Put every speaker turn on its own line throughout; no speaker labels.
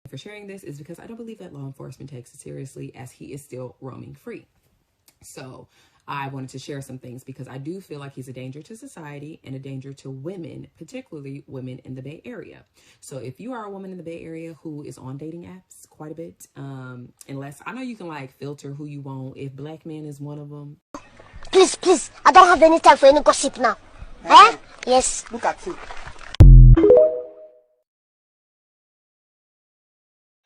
For sharing this is because I don't believe that law enforcement takes it seriously, as he is still roaming free. So I wanted to share some things because I do feel like he's a danger to society and a danger to women, particularly women in the Bay Area. So if you are a woman in the Bay Area who is on dating apps quite a bit, unless I know you can like filter who you want, if black man is one of them.
Please, I don't have any time for any gossip now. Huh? Yes.
Look at you.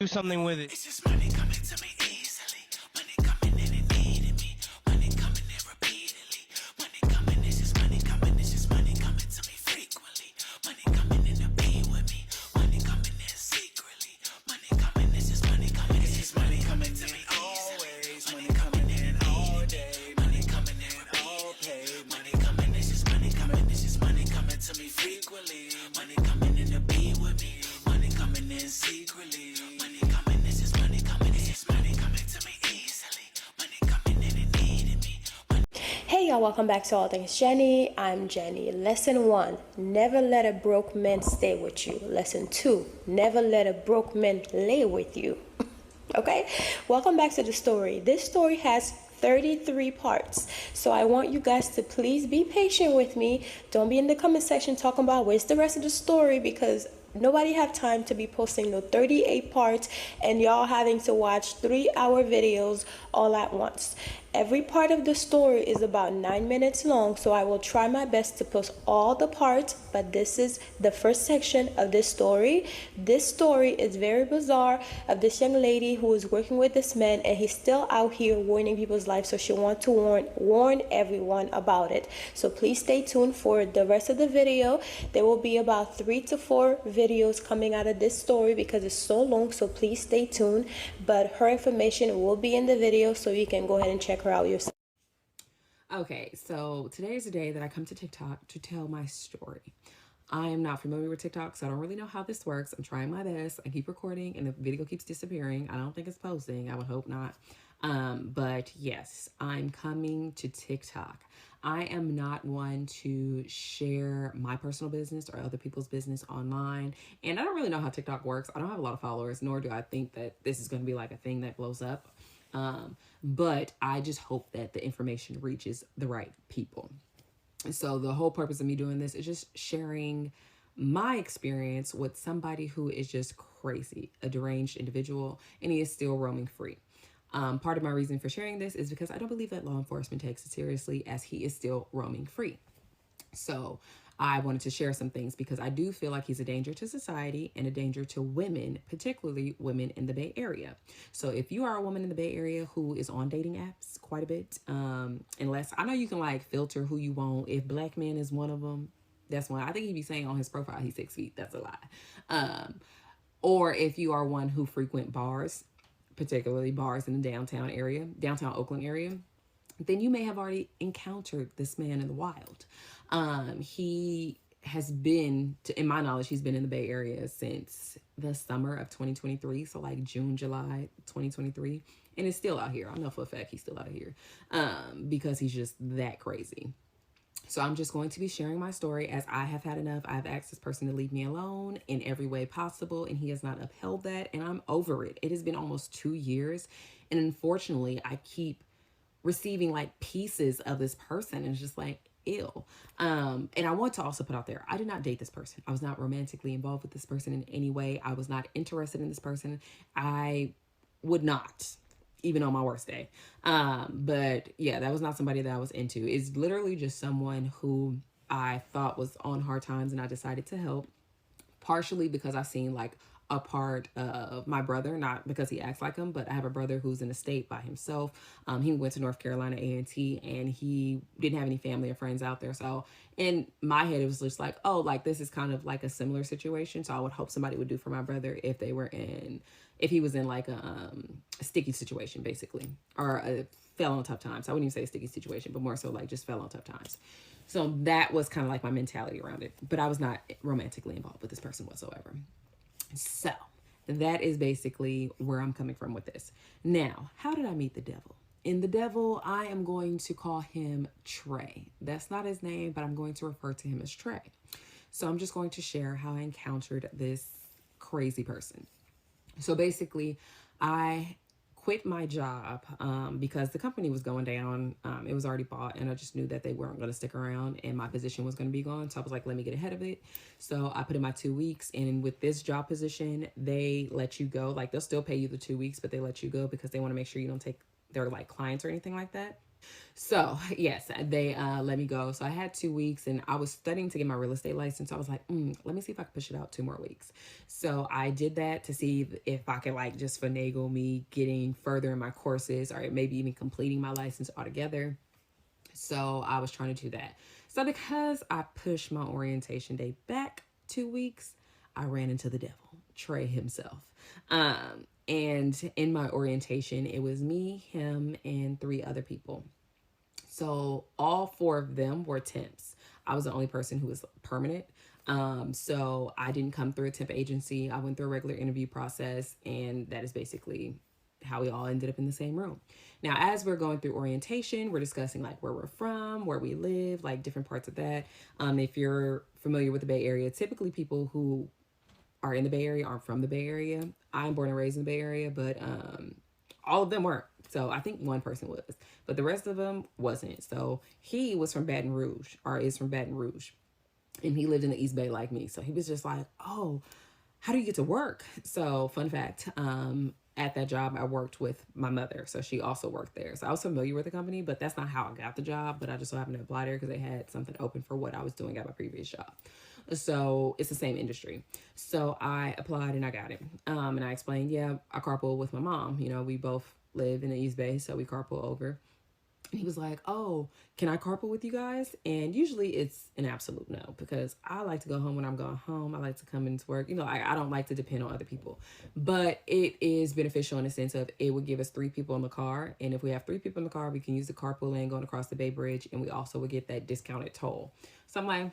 Do something with it.
It's just money coming to me easily. Money coming in and needing me. Money coming in repeatedly. Money coming, it's just money coming. It's just money coming to me frequently. Money coming in to be with me. Money coming in secretly. Money coming, it's just money coming. It's just money coming to me always. Money coming in all day. Money coming in all pay. Money coming, it's just money coming. It's just money coming to me frequently. Money coming in to be with me. Money coming in secretly.
Hey y'all, welcome back to All Things Jenny. I'm Jenny. Lesson 1, never let a broke man stay with you. Lesson 2, never let a broke man lay with you. Okay, welcome back to the story. This story has 33 parts, so I want you guys to please be patient with me. Don't be in the comment section talking about where's the rest of the story, because nobody have time to be posting the 38 parts and y'all having to watch 3-hour videos all at once. Every part of the story is about 9 minutes long, so I will try my best to post all the parts, but this is the first section of this story. This story is very bizarre, of this young lady who is working with this man, and he's still out here ruining people's lives, so she wants to warn everyone about it. So please stay tuned for the rest of the video. There will be about 3 to 4 videos coming out of this story because it's so long, so please stay tuned. But her information will be in the video, so you can go ahead and check her out yourself.
Okay, so today is the day that I come to TikTok to tell my story. I am not familiar with TikTok, so I don't really know how this works. I'm trying my best. I keep recording and the video keeps disappearing. I don't think it's posting. I would hope not. But yes, I'm coming to TikTok. I am not one to share my personal business or other people's business online. And I don't really know how TikTok works. I don't have a lot of followers, nor do I think that this is going to be like a thing that blows up. But I just hope that the information reaches the right people. So the whole purpose of me doing this is just sharing my experience with somebody who is just crazy, a deranged individual, and he is still roaming free. Part of my reason for sharing this is because I don't believe that law enforcement takes it seriously, as he is still roaming free. So I wanted to share some things because I do feel like he's a danger to society and a danger to women, particularly women in the Bay Area. So if you are a woman in the Bay Area who is on dating apps quite a bit, unless I know you can like filter who you want. If black man is one of them, that's one. I think he'd be saying on his profile he's 6 feet. That's a lie. Or if you are one who frequent bars, particularly bars in the downtown Oakland area, then you may have already encountered this man in the wild. He has been, in my knowledge, he's been in the Bay Area since the summer of 2023. So like June, July, 2023. And is still out here. I know for a fact he's still out here because he's just that crazy. So I'm just going to be sharing my story as I have had enough. I've asked this person to leave me alone in every way possible, and he has not upheld that. And I'm over it. It has been almost 2 years. And unfortunately, I keep receiving like pieces of this person, and it's just like, ew. And I want to also put out there, I did not date this person. I was not romantically involved with this person in any way. I was not interested in this person. I would not, even on my worst day. But yeah, that was not somebody that I was into. It's literally just someone who I thought was on hard times and I decided to help, partially because I seen like a part of my brother, not because he acts like him, but I have a brother who's in a state by himself. He went to North Carolina A&T and he didn't have any family or friends out there. So in my head, it was just like, oh, like this is kind of like a similar situation. So I would hope somebody would do for my brother if he was in like a sticky situation, basically, or fell on tough times. I wouldn't even say a sticky situation, but more so like just fell on tough times. So that was kind of like my mentality around it, but I was not romantically involved with this person whatsoever. So that is basically where I'm coming from with this. Now, how did I meet the devil? In the devil, I am going to call him Trey. That's not his name, but I'm going to refer to him as Trey. So I'm just going to share how I encountered this crazy person. So basically, I quit my job because the company was going down. It was already bought, and I just knew that they weren't going to stick around, and my position was going to be gone. So I was like, let me get ahead of it. So I put in my 2 weeks, and with this job position, they let you go. Like they'll still pay you the 2 weeks, but they let you go because they want to make sure you don't take their like clients or anything like that. So yes, they let me go. So I had 2 weeks, and I was studying to get my real estate license. So I was like, let me see if I can push it out 2 more weeks. So I did that to see if I could like just finagle me getting further in my courses, or maybe even completing my license altogether. So I was trying to do that. So because I pushed my orientation day back 2 weeks, I ran into the devil, Trey himself. And in my orientation, it was me, him, and three other people. So all four of them were temps. I was the only person who was permanent. So I didn't come through a temp agency. I went through a regular interview process, and that is basically how we all ended up in the same room. Now, as we're going through orientation, we're discussing like where we're from, where we live, like different parts of that. If you're familiar with the Bay Area, typically people who are in the Bay Area aren't from the Bay Area. I'm born and raised in the Bay Area, but all of them weren't. So I think one person was, but the rest of them wasn't. So he was from Baton Rouge, or is from Baton Rouge, and he lived in the East Bay like me. So he was just like, oh, how do you get to work? So fun fact, at that job, I worked with my mother. So she also worked there. So I was familiar with the company, but that's not how I got the job. But I just so happened to apply there because they had something open for what I was doing at my previous job. So it's the same industry. So I applied and I got it. And I explained, yeah, I carpool with my mom. You know, we both live in the East Bay, so we carpool over. And he was like, oh, can I carpool with you guys? And usually it's an absolute no, because I like to go home when I'm going home. I like to come into work. You know, I don't like to depend on other people. But it is beneficial in the sense of it would give us three people in the car. And if we have three people in the car, we can use the carpool lane going across the Bay Bridge. And we also would get that discounted toll. So I'm like,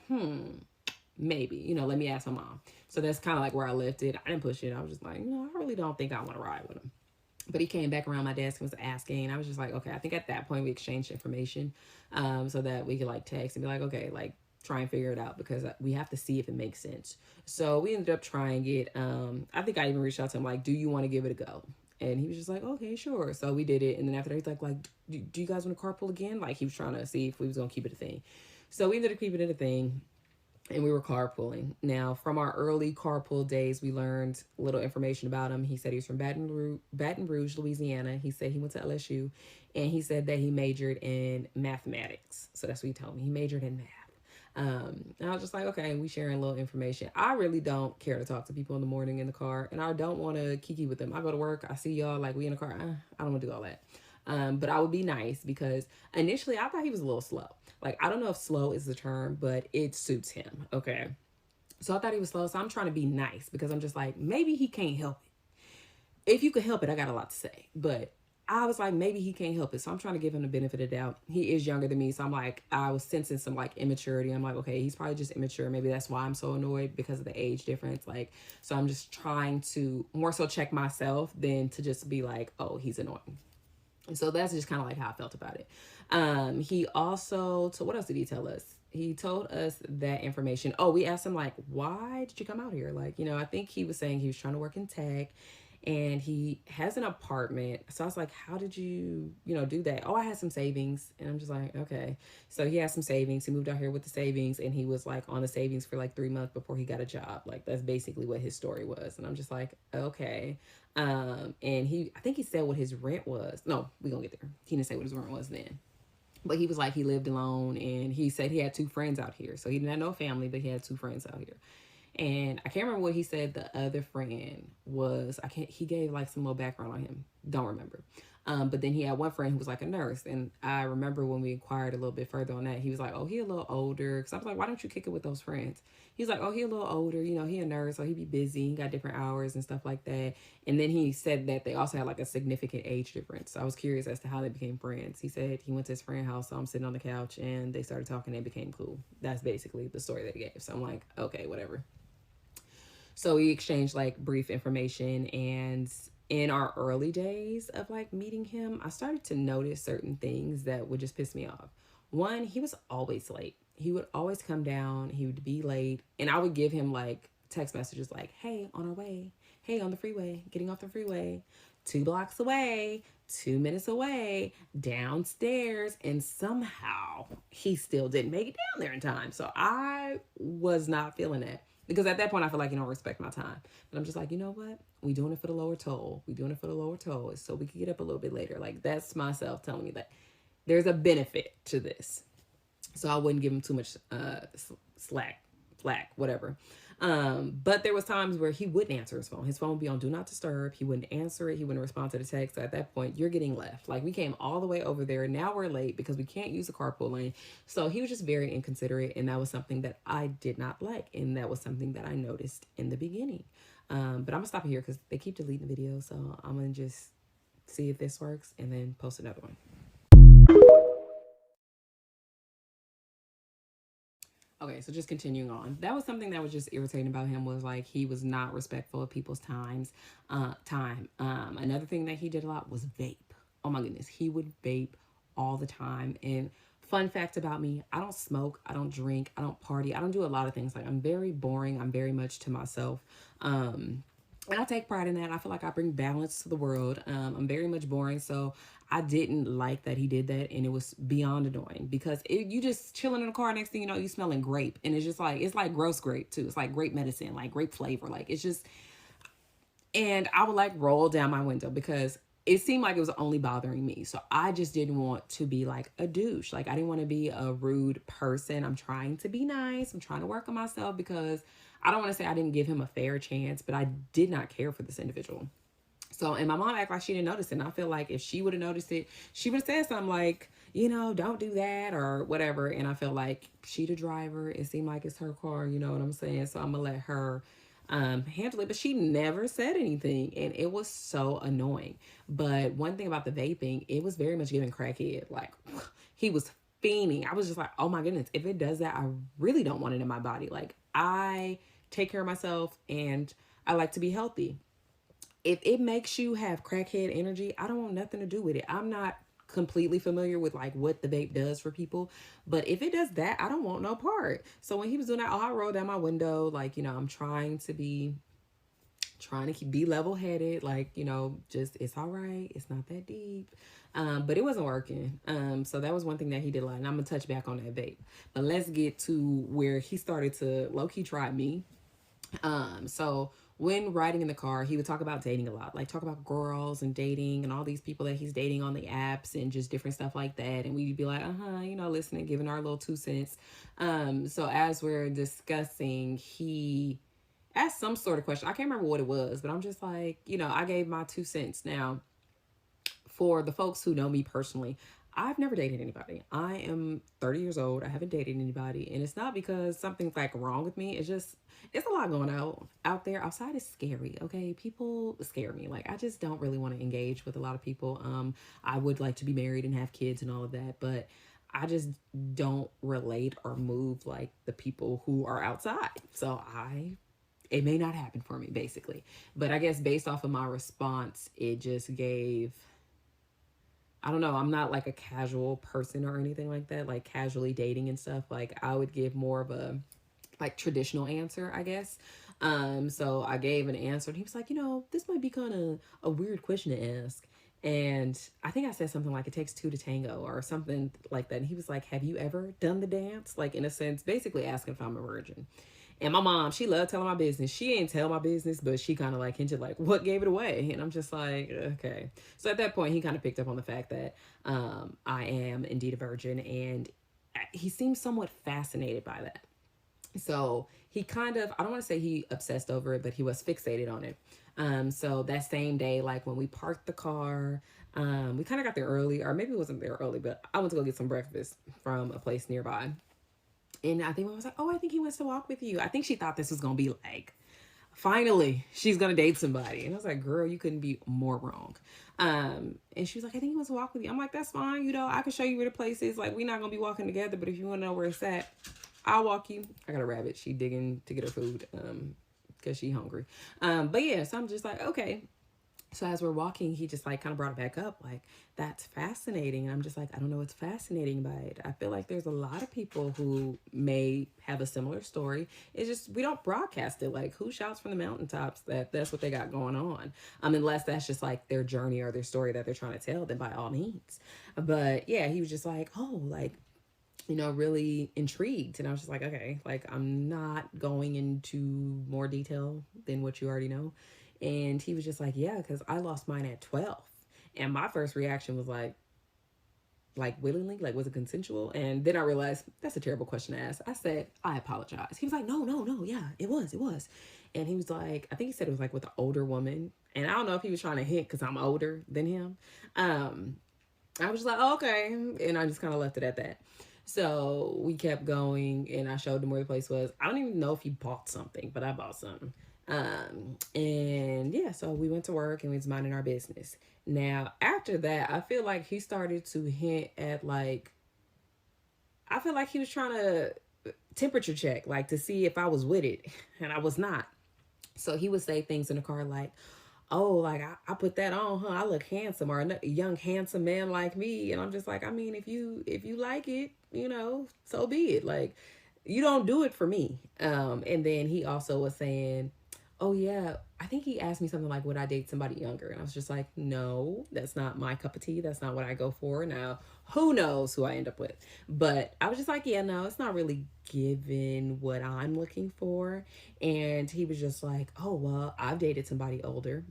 maybe, let me ask my mom. So that's kind of like where I left it. I didn't push it. I was just like, I really don't think I want to ride with him. But he came back around my desk and was asking. I was just like, okay, I think at that point we exchanged information, so that we could like text and be like, okay, like try and figure it out, because we have to see if it makes sense. So we ended up trying it. I think I even reached out to him like, do you want to give it a go? And he was just like, okay, sure. So we did it. And then after that, he's like, do you guys want to carpool again? Like he was trying to see if we was going to keep it a thing. So we ended up keeping it a thing, and we were carpooling. Now, from our early carpool days, we learned a little information about him. He said he was from Baton Rouge, Louisiana. He said he went to LSU, and he said that he majored in mathematics. So that's what he told me. He majored in math. And I was just like, okay, we sharing a little information. I really don't care to talk to people in the morning in the car, and I don't want to kiki with them. I go to work, I see y'all, like we in the car. I don't want to do all that. But I would be nice, because initially I thought he was a little slow. Like, I don't know if slow is the term, but it suits him. Okay. So I thought he was slow. So I'm trying to be nice, because I'm just like, maybe he can't help it. If you could help it, I got a lot to say. But I was like, maybe he can't help it. So I'm trying to give him the benefit of the doubt. He is younger than me. So I'm like, I was sensing some like immaturity. I'm like, okay, he's probably just immature. Maybe that's why I'm so annoyed, because of the age difference. Like, so I'm just trying to more so check myself than to just be like, oh, he's annoying. So that's just kind of like how I felt about it. He also, so what else did he tell us? He told us that information. Oh, we asked him like, why did you come out here? Like, I think he was saying he was trying to work in tech, and he has an apartment. So I was like, how did you, do that? Oh, I had some savings. And I'm just like, okay. So he had some savings. He moved out here with the savings, and he was like on the savings for like 3 months before he got a job. Like, that's basically what his story was. And I'm just like, okay. And I think he said what his rent was. No, we gonna get there. He didn't say what his rent was then. But he was like, he lived alone, and he said he had two friends out here. So he didn't have no family, but he had two friends out here. And I can't remember what he said the other friend was. He gave like some little background on him. Don't remember. But then he had one friend who was like a nurse. And I remember when we inquired a little bit further on that, he was like, oh, he a little older. Cause I was like, why don't you kick it with those friends? He's like, oh, he a little older. He a nurse. So he be busy. He got different hours and stuff like that. And then he said that they also had like a significant age difference. So I was curious as to how they became friends. He said he went to his friend's house. So I'm sitting on the couch, and they started talking. They became cool. That's basically the story that he gave. So I'm like, okay, whatever. So we exchanged like brief information, and in our early days of like meeting him, I started to notice certain things that would just piss me off. One, he was always late. He would always come down, he would be late, and I would give him like text messages like, hey, on our way. hey, on the freeway, getting off the freeway, 2 blocks away, 2 minutes away, downstairs, and somehow he still didn't make it down there in time. So I was not feeling it. Because at that point, I feel like you don't respect my time. But I'm just like, you know what? We doing it for the lower toll. We doing it for the lower toll. So we can get up a little bit later. Like, that's myself telling me that there's a benefit to this. So I wouldn't give him too much flack, whatever. But there was times where he wouldn't answer his phone. His phone would be on do not disturb. He wouldn't answer it. He wouldn't respond to the text. So at that point, you're getting left. Like, we came all the way over there. Now we're late because we can't use the carpool lane. So he was just very inconsiderate, and that was something that I did not like, and that was something that I noticed in the beginning. But I'm gonna stop it here because they keep deleting the video. So I'm gonna just see if this works and then post another one. Okay, so just continuing on. That was something that was just irritating about him, was like he was not respectful of people's time. Another thing that he did a lot was vape. Oh my goodness, he would vape all the time. And fun fact about me, I don't smoke, I don't drink, I don't party, I don't do a lot of things. Like, I'm very boring. I'm very much to myself. And I take pride in that. I feel like I bring balance to the world. I'm very much boring, so I didn't like that he did that, and it was beyond annoying because you just chilling in the car. Next thing you know, you smelling grape, and it's like gross grape too. It's like grape medicine, like grape flavor, like it's just. And I would like roll down my window because it seemed like it was only bothering me. So I just didn't want to be like a douche. Like, I didn't want to be a rude person. I'm trying to be nice. I'm trying to work on myself because I don't want to say I didn't give him a fair chance, but I did not care for this individual. So, and my mom acted like she didn't notice it. And I feel like if she would have noticed it, she would have said something like, don't do that or whatever. And I felt like she the driver. It seemed like it's her car, you know what I'm saying? So I'm going to let her handle it. But she never said anything. And it was so annoying. But one thing about the vaping, it was very much giving crackhead. Like, he was fiending. I was just like, oh my goodness, if it does that, I really don't want it in my body. Like, I take care of myself and I like to be healthy. If it makes you have crackhead energy, I don't want nothing to do with it. I'm not completely familiar with like what the vape does for people, but if it does that, I don't want no part. So when he was doing that, I rolled down my window, like, I'm trying to be be level-headed, like, just, it's all right, it's not that deep. But it wasn't working. So that was one thing that he did a lot, and I'm gonna touch back on that vape. But let's get to where he started to low-key try me. So when riding in the car, he would talk about dating a lot, like talk about girls and dating and all these people that he's dating on the apps and just different stuff like that. And we'd be like, listening, giving our little 2 cents. So as we're discussing, he asked some sort of question. I can't remember what it was, but I'm just like, I gave my 2 cents. Now, for the folks who know me personally, I've never dated anybody. I am 30 years old. I haven't dated anybody. And it's not because something's like wrong with me. It's just, it's a lot going out there. Outside is scary. Okay. People scare me. Like, I just don't really want to engage with a lot of people. I would like to be married and have kids and all of that, but I just don't relate or move like the people who are outside. So it may not happen for me, basically. But I guess based off of my response, it just gave, I don't know, I'm not like a casual person or anything like that, like casually dating and stuff. Like, I would give more of a like traditional answer, I guess. So I gave an answer and he was like, this might be kind of a weird question to ask. And I think I said something like, it takes two to tango or something like that. And he was like, have you ever done the dance? Like, in a sense, basically asking if I'm a virgin. And my mom, she loved telling my business. She ain't tell my business, but she kind of like hinted like, what gave it away? And I'm just like, okay. So at that point, he kind of picked up on the fact that I am indeed a virgin. And he seemed somewhat fascinated by that. So he kind of, I don't want to say he obsessed over it, but he was fixated on it. So that same day, like when we parked the car, we kind of got there early, or maybe it wasn't there early, but I went to go get some breakfast from a place nearby. And I think I was like, oh, I think he wants to walk with you. I think she thought this was going to be like, finally, she's going to date somebody. And I was like, girl, you couldn't be more wrong. And she was like, I think he wants to walk with you. I'm like, that's fine. I can show you where the place is. Like, we're not going to be walking together, but if you want to know where it's at, I'll walk you. I got a rabbit. She digging to get her food because she hungry. But yeah, so I'm just like, okay. So as we're walking, he just like kind of brought it back up, like, that's fascinating. And I'm just like, I don't know what's fascinating about it. I feel like there's a lot of people who may have a similar story. It's just we don't broadcast it. Like, who shouts from the mountaintops that that's what they got going on? Unless that's just like their journey or their story that they're trying to tell, then by all means. But yeah, he was just like, oh, like, really intrigued. And I was just like, okay, like, I'm not going into more detail than what you already know. And he was just like, yeah, because I lost mine at 12. And my first reaction was like willingly, like, was it consensual? And then I realized that's a terrible question to ask. I said, I apologize. He was like, no, no, no, yeah, it was. And he was like, I think he said it was like with an older woman. And I don't know if he was trying to hint because I'm older than him. Um, I was just like, oh, okay. And I just kind of left it at that. So we kept going and I showed him where the place was. I don't even know if he bought something, but I bought something. And yeah, so we went to work and we was minding our business. Now, after that, I feel like he started to hint at like, I feel like he was trying to temperature check, like to see if I was with it. And I was not. So he would say things in the car like, oh, like I put that on, huh? I look handsome, or a young handsome man like me. And I'm just like, I mean, if you like it, so be it. Like, you don't do it for me. And then he also was saying, oh yeah, I think he asked me something like, would I date somebody younger? And I was just like, no, that's not my cup of tea. That's not what I go for. Now, who knows who I end up with? But I was just like, yeah, no, it's not really given what I'm looking for. And he was just like, oh, well, I've dated somebody older.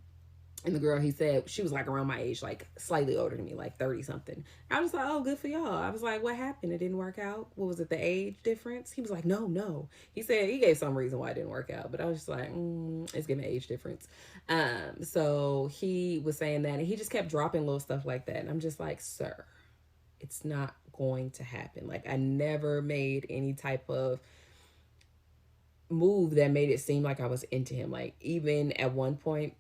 And the girl, he said, she was like around my age, like slightly older than me, like 30 something. I was like, oh, good for y'all. I was like, what happened? It didn't work out. What was it, the age difference? He was like, no, no. He said he gave some reason why it didn't work out. But I was just like, it's giving age difference. So he was saying that, and he just kept dropping little stuff like that. And I'm just like, sir, it's not going to happen. Like, I never made any type of move that made it seem like I was into him. Like, even at one point,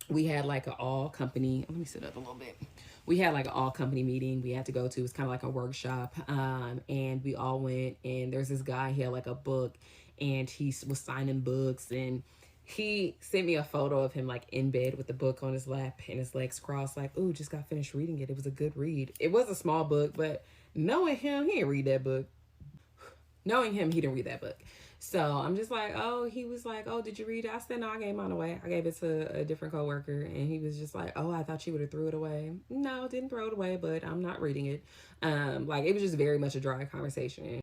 we had like an all company, let me sit up a little bit, we had like an all company meeting we had to go to. It was kind of like a workshop, and we all went, and there's this guy, he had like a book, and he was signing books, and he sent me a photo of him like in bed with the book on his lap and his legs crossed, like, ooh, just got finished reading it. It was a good read. It was a small book, but knowing him, he didn't read that book. Knowing him, he didn't read that book. So I'm just like, oh, he was like, oh, did you read it? I said, no, I gave mine away. I gave it to a different coworker. And he was just like, oh, I thought you would have threw it away. No, didn't throw it away, but I'm not reading it. Like, it was just very much a dry conversation.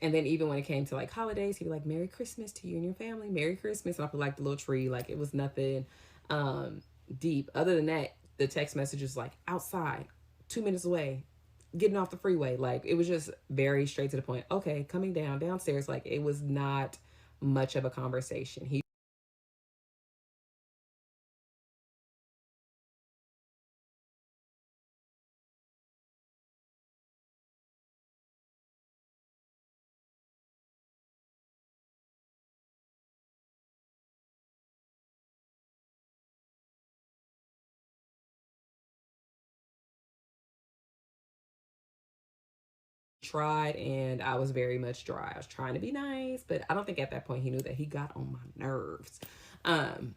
And then even when it came to like holidays, he'd be like, Merry Christmas to you and your family. Merry Christmas. And I put like the little tree. Like, it was nothing deep. Other than that, the text message was like, outside, 2 minutes away, getting off the freeway. Like, it was just very straight to the point. Okay, coming downstairs. Like, it was not much of a conversation. He tried, and I was very much dry. I was trying to be nice, but I don't think at that point he knew that he got on my nerves. Um,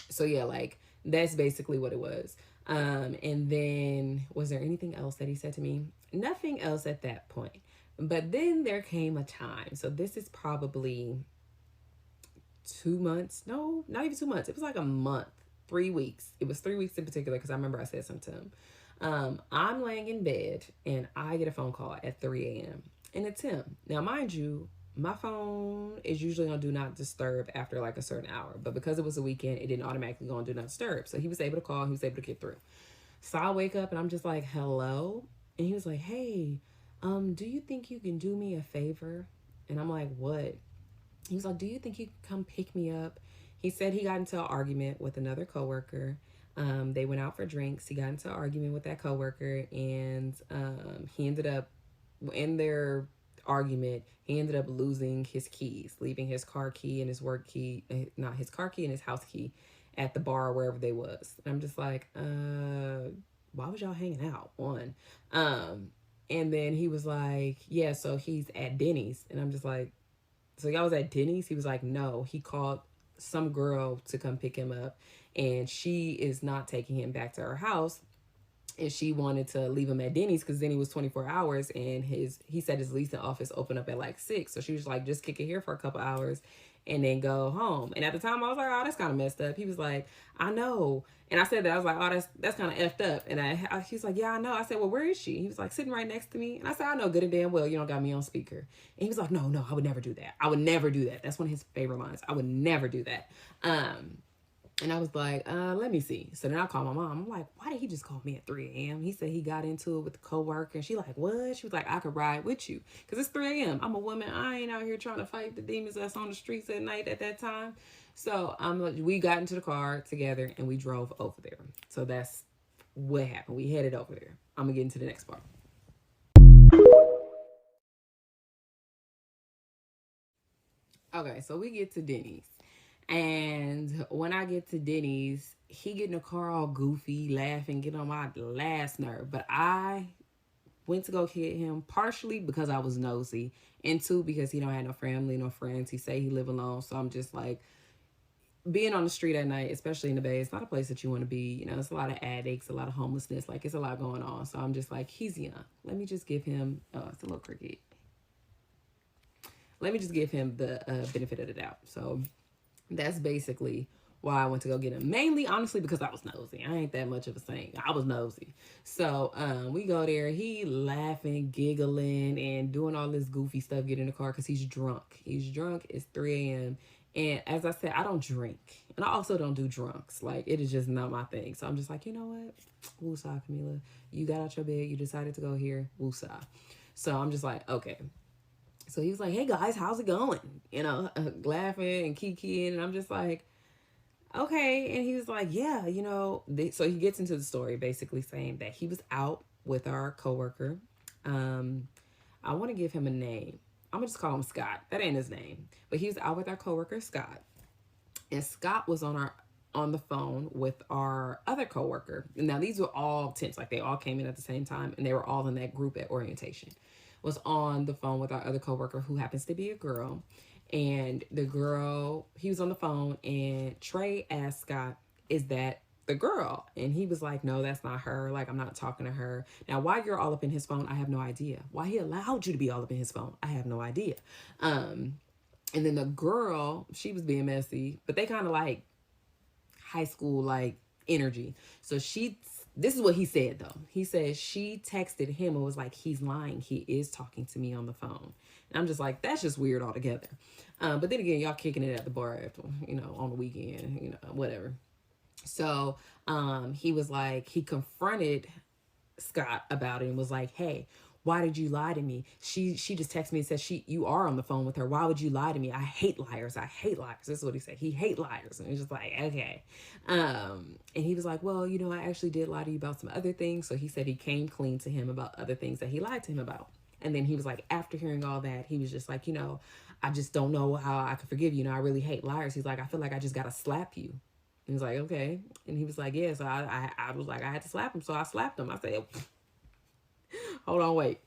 so yeah, like, that's basically what it was. And then was there anything else that he said to me? Nothing else at that point. But then there came a time. So this is probably 2 months. No, not even 2 months. It was like a month, 3 weeks. It was 3 weeks in particular because I remember I said something to him. I'm laying in bed and I get a phone call at 3 a.m. and it's him. Now, mind you, my phone is usually on do not disturb after like a certain hour, but because it was a weekend, it didn't automatically go on do not disturb. So he was able to call, he was able to get through. So I wake up and I'm just like, hello. And he was like, hey, do you think you can do me a favor? And I'm like, what? He was like, do you think you could come pick me up? He said he got into an argument with another coworker. They went out for drinks. He got into an argument with that coworker, and he ended up, in their argument, he ended up losing his keys, leaving his car key and his work key, not his car key and his house key, at the bar or wherever they was. And I'm just like, why was y'all hanging out? One. And then he was like, yeah, so he's at Denny's. And I'm just like, so y'all was at Denny's? He was like, no, he called some girl to come pick him up, and she is not taking him back to her house, and she wanted to leave him at Denny's because Denny was 24 hours, and he said his leasing office opened up at like 6. So she was like, just kick it here for a couple hours and then go home. And at the time I was like, oh, that's kind of messed up. He was like, I know. And I said that, I was like, oh, that's kind of effed up. And he's like, yeah, I know. I said, well, where is she? He was like, sitting right next to me. And I said, I know good and damn well you don't got me on speaker. And he was like, no, I would never do that. I would never do that. That's one of his favorite lines. I would never do that. And I was like, let me see. So then I called my mom. I'm like, why did he just call me at 3 a.m.? He said he got into it with the coworker. And she like, what? She was like, I could ride with you. Because it's 3 a.m. I'm a woman. I ain't out here trying to fight the demons that's on the streets at night at that time. So I'm like, we got into the car together and we drove over there. So that's what happened. We headed over there. I'm going to get into the next part. Okay, so we get to Denny's. And when I get to Denny's, he get in the car all goofy, laughing, get on my last nerve. But I went to go get him partially because I was nosy, and two because he don't have no family, no friends. He say he live alone, so I'm just like, being on the street at night, especially in the Bay, it's not a place that you want to be. You know, it's a lot of addicts, a lot of homelessness. Like, it's a lot going on. So I'm just like, he's young. Let me just give him, oh, it's a little cricket. Let me just give him the benefit of the doubt. So that's basically why I went to go get him. Mainly, honestly, because I was nosy. I ain't that much of a saint. I was nosy. So we go there. He laughing, giggling, and doing all this goofy stuff, get in the car because he's drunk. He's drunk. It's 3 a.m. And as I said, I don't drink. And I also don't do drunks. Like, it is just not my thing. So I'm just like, you know what? Woosah, Camila. You got out your bed. You decided to go here. Woosah. So I'm just like, okay. So he was like, hey, guys, how's it going? You know, laughing and kikiing. And I'm just like, okay. And he was like, yeah, you know. So he gets into the story basically saying that he was out with our coworker. I want to give him a name. I'm going to just call him Scott. That ain't his name. But he was out with our coworker, Scott. And Scott was on the phone with our other coworker. Now, these were all temps. Like, they all came in at the same time. And they were all in that group at orientation. Was on the phone with our other coworker, who happens to be a girl. And the girl, he was on the phone. And Trey asked Scott, is that the girl? And he was like, no, that's not her. Like, I'm not talking to her. Now, why you're all up in his phone, I have no idea. Why he allowed you to be all up in his phone, I have no idea. And then the girl, she was being messy, but they kind of like high school like energy. So this is what he said though. He said she texted him and was like, he's lying. He is talking to me on the phone. And I'm just like, that's just weird altogether. But then again, y'all kicking it at the bar after, you know, on the weekend, you know, whatever. So he was like, he confronted Scott about it and was like, hey, why did you lie to me? She just texted me and said, you are on the phone with her. Why would you lie to me? I hate liars. I hate liars. This is what he said. He hate liars. And he's just like, okay. And he was like, well, you know, I actually did lie to you about some other things. So he said he came clean to him about other things that he lied to him about. And then he was like, after hearing all that, he was just like, you know, I just don't know how I could forgive you. You know, I really hate liars. He's like, I feel like I just got to slap you. He was like, okay. And he was like, yeah. So I was like, I had to slap him. So I slapped him. I said, hold on, wait.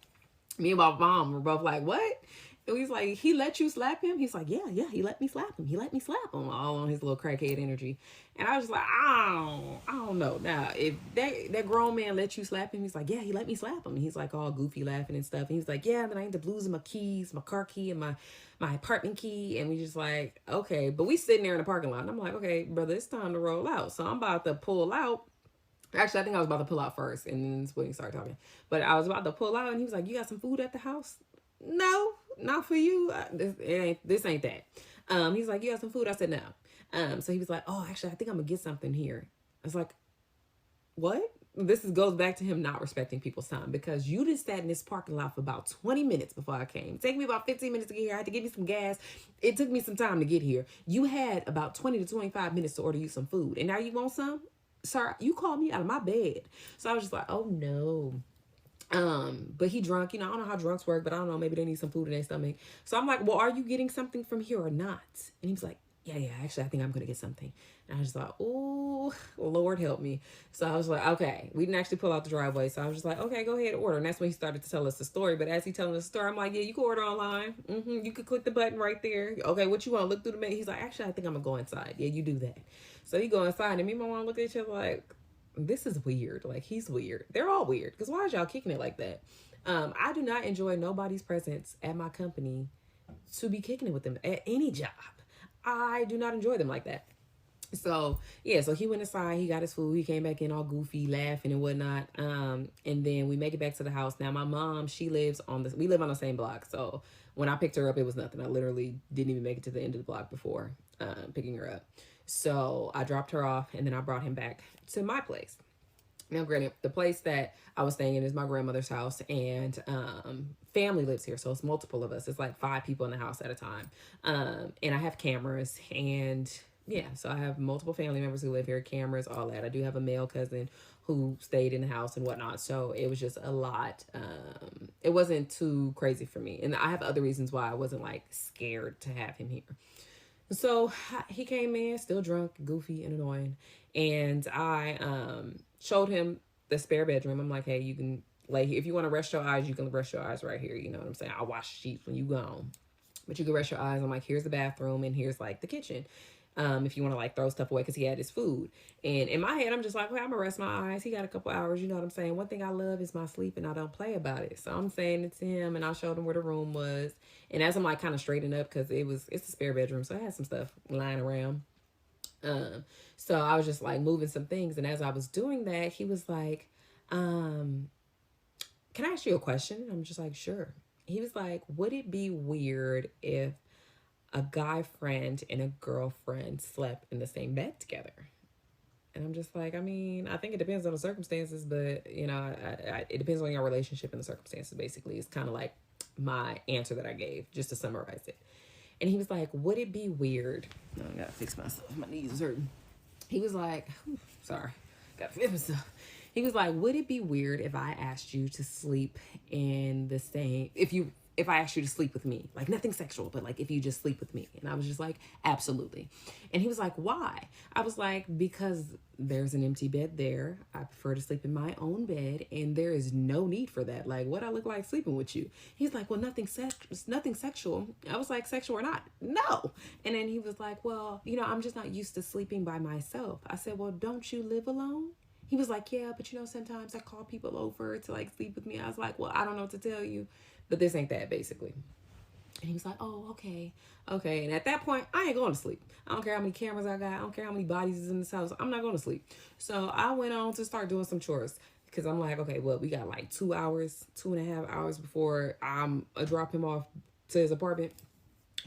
Me and my mom were both like, what? And he's like, he let you slap him? He's like, yeah, he let me slap him. He let me slap him, all on his little crackhead energy. And I was just like, I don't know. Now, if that grown man let you slap him, he's like, yeah, he let me slap him. And he's like all goofy laughing and stuff. And he's like, yeah, then I need to lose my keys, my car key, and my apartment key. And we just like, okay. But we sitting there in the parking lot. And I'm like, okay, brother, it's time to roll out. So I'm about to pull out. Actually, I think I was about to pull out first, and then that's when he started talking. But I was about to pull out, and he was like, you got some food at the house? No, not for you. This ain't that. He's like, you got some food? I said, no. So he was like, oh, actually, I think I'm going to get something here. I was like, what? Goes back to him not respecting people's time, because you just sat in this parking lot for about 20 minutes before I came. It took me about 15 minutes to get here. I had to give you some gas. It took me some time to get here. You had about 20 to 25 minutes to order you some food, and now you want some? Sir, you called me out of my bed. So I was just like, oh no. But he drunk, you know, I don't know how drunks work, but I don't know, maybe they need some food in their stomach. So I'm like, well, are you getting something from here or not? And he was like, yeah, actually, I think I'm going to get something. And I was just like, oh, Lord help me. So I was like, okay. We didn't actually pull out the driveway. So I was just like, okay, go ahead and order. And that's when he started to tell us the story. But as he telling us the story, I'm like, yeah, you can order online. You could click the button right there. Okay, what you want? Look through the menu. He's like, actually, I think I'm going to go inside. Yeah, you do that. So he go inside. And me and my mom look at each other like, this is weird. Like, he's weird. They're all weird. Because why is y'all kicking it like that? I do not enjoy nobody's presence at my company to be kicking it with them at any job. I do not enjoy them like that. So yeah, so he went inside, he got his food, he came back in all goofy, laughing and whatnot. And then we make it back to the house. Now my mom, she lives on we live on the same block. So when I picked her up, it was nothing. I literally didn't even make it to the end of the block before picking her up. So I dropped her off and then I brought him back to my place. Now, granted, the place that I was staying in is my grandmother's house, and family lives here, so it's multiple of us. It's like 5 people in the house at a time, and I have cameras, and yeah, so I have multiple family members who live here, cameras, all that. I do have a male cousin who stayed in the house and whatnot, so it was just a lot. It wasn't too crazy for me, and I have other reasons why I wasn't like scared to have him here. So he came in still drunk, goofy, and annoying, and I showed him the spare bedroom. I'm like, hey, you can lay here. If you want to rest your eyes, you can rest your eyes right here. You know what I'm saying? I'll wash the sheets when you gone, but you can rest your eyes. I'm like, here's the bathroom and here's like the kitchen. If you want to like throw stuff away because he had his food. And in my head, I'm just like, well, I'm gonna rest my eyes. He got a couple hours, you know what I'm saying? One thing I love is my sleep and I don't play about it. So I'm saying it to him and I showed him where the room was. And as I'm like kind of straightening up, because it's a spare bedroom, so I had some stuff lying around. So I was just like moving some things, and as I was doing that, he was like, can I ask you a question? And I'm just like, sure. He was like, would it be weird if a guy friend and a girlfriend slept in the same bed together? And I'm just like, I mean, I think it depends on the circumstances, but you know, it depends on your relationship and the circumstances. Basically, it's kind of like my answer that I gave, just to summarize it. And he was like, would it be weird? No, I gotta fix myself. My knees are hurting. He was like, sorry, gotta fix myself. He was like, would it be weird if I asked you to sleep in the same, if I asked you to sleep with me, like nothing sexual, but like if you just sleep with me? And I was just like, absolutely. And he was like, why? I was like, because there's an empty bed there. I prefer to sleep in my own bed, and there is no need for that. Like, what I look like sleeping with you? He's like, well, nothing sexual. I was like, sexual or not? No. And then he was like, well, you know, I'm just not used to sleeping by myself. I said, well, don't you live alone? He was like, yeah, but you know, sometimes I call people over to like sleep with me. I was like, well, I don't know what to tell you, but this ain't that, basically. And he was like, oh, okay. Okay. And at that point, I ain't going to sleep. I don't care how many cameras I got. I don't care how many bodies is in this house. I'm not going to sleep. So I went on to start doing some chores, because I'm like, okay, well, we got like 2.5 hours before I'm drop him off to his apartment.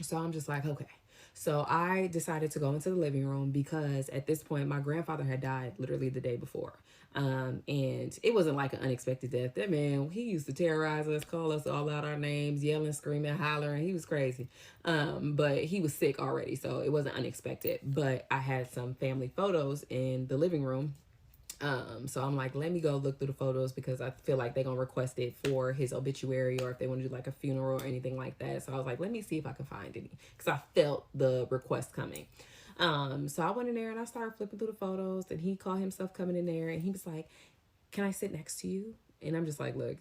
So I'm just like, okay. So I decided to go into the living room, because at this point, my grandfather had died literally the day before. And it wasn't like an unexpected death. That man, he used to terrorize us, call us all out our names, yelling, screaming, hollering. He was crazy. But he was sick already, so it wasn't unexpected. But I had some family photos in the living room. So I'm like, let me go look through the photos, because I feel like they're gonna request it for his obituary, or if they want to do like a funeral or anything like that. So I was like, let me see if I can find any, because I felt the request coming. So I went in there and I started flipping through the photos, and he called himself coming in there, and he was like, can I sit next to you? And I'm just like, look,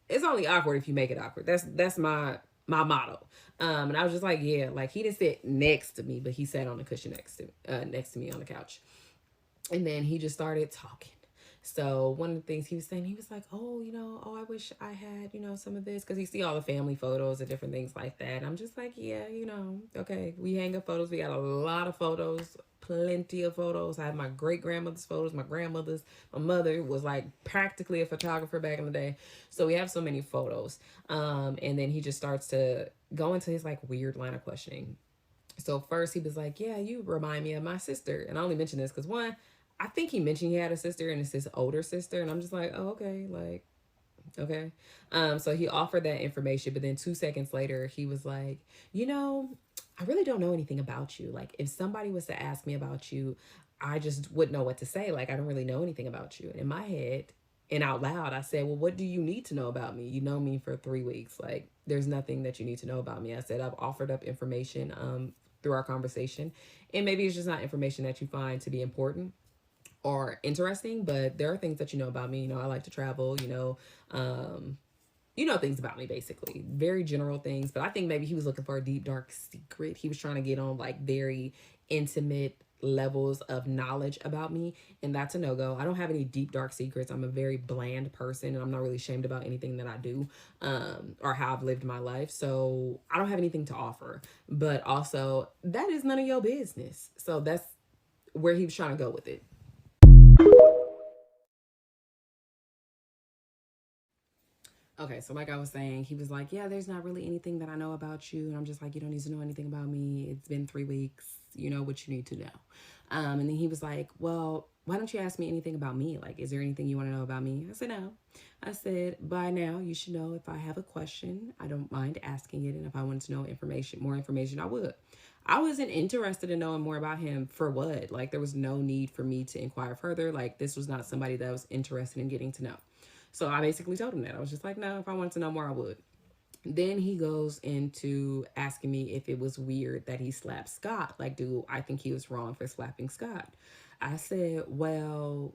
it's only awkward if you make it awkward. That's my motto. And I was just like, yeah, like he didn't sit next to me, but he sat on the cushion next to me on the couch. And then he just started talking. So one of the things he was saying, he was like, oh, you know, oh, I wish I had, you know, some of this. Because you see all the family photos and different things like that. I'm just like, yeah, you know, okay. We hang up photos. We got a lot of photos, plenty of photos. I have my great-grandmother's photos, my grandmother's. My mother was like practically a photographer back in the day. So we have so many photos. And then he just starts to go into his like weird line of questioning. So first he was like, yeah, you remind me of my sister. And I only mention this because, one, I think he mentioned he had a sister, and it's his older sister. And I'm just like, oh, okay. Like, okay. So he offered that information, but then 2 seconds later, he was like, you know, I really don't know anything about you. Like, if somebody was to ask me about you, I just wouldn't know what to say. Like, I don't really know anything about you. And in my head and out loud, I said, well, what do you need to know about me? You know me for 3 weeks. Like, there's nothing that you need to know about me. I said, I've offered up information, through our conversation. And maybe it's just not information that you find to be important or interesting, but there are things that you know about me. You know, I like to travel, you know things about me, basically. Very general things. But I think maybe he was looking for a deep, dark secret. He was trying to get on like very intimate levels of knowledge about me, and that's a no-go. I don't have any deep dark secrets. I'm a very bland person, and I'm not really ashamed about anything that I do, or how I've lived my life. So I don't have anything to offer, but also that is none of your business. So that's where he was trying to go with it. Okay, so like I was saying, he was like, yeah, there's not really anything that I know about you. And I'm just like, you don't need to know anything about me. It's been 3 weeks. You know what you need to know. And then he was like, well, why don't you ask me anything about me? Like, is there anything you want to know about me? I said, no. I said, by now, you should know if I have a question, I don't mind asking it. And if I wanted to know more information, I would. I wasn't interested in knowing more about him for what? Like, there was no need for me to inquire further. Like, this was not somebody that I was interested in getting to know. So I basically told him that. I was just like, no, if I wanted to know more, I would. Then he goes into asking me if it was weird that he slapped Scott. Like, do I think he was wrong for slapping Scott? I said, well,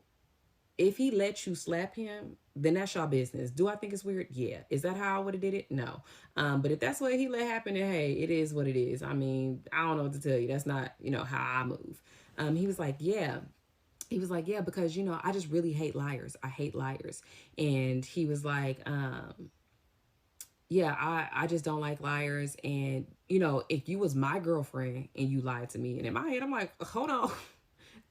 if he let you slap him, then that's your business. Do I think it's weird? Yeah. Is that how I would have did it? No. But if that's what he let happen, then hey, it is what it is. I mean, I don't know what to tell you. That's not, how I move. He was like, yeah. He was like, yeah, because, I just really hate liars. I hate liars. And he was like, yeah, I just don't like liars. And, if you was my girlfriend and you lied to me, and in my head, I'm like, hold on,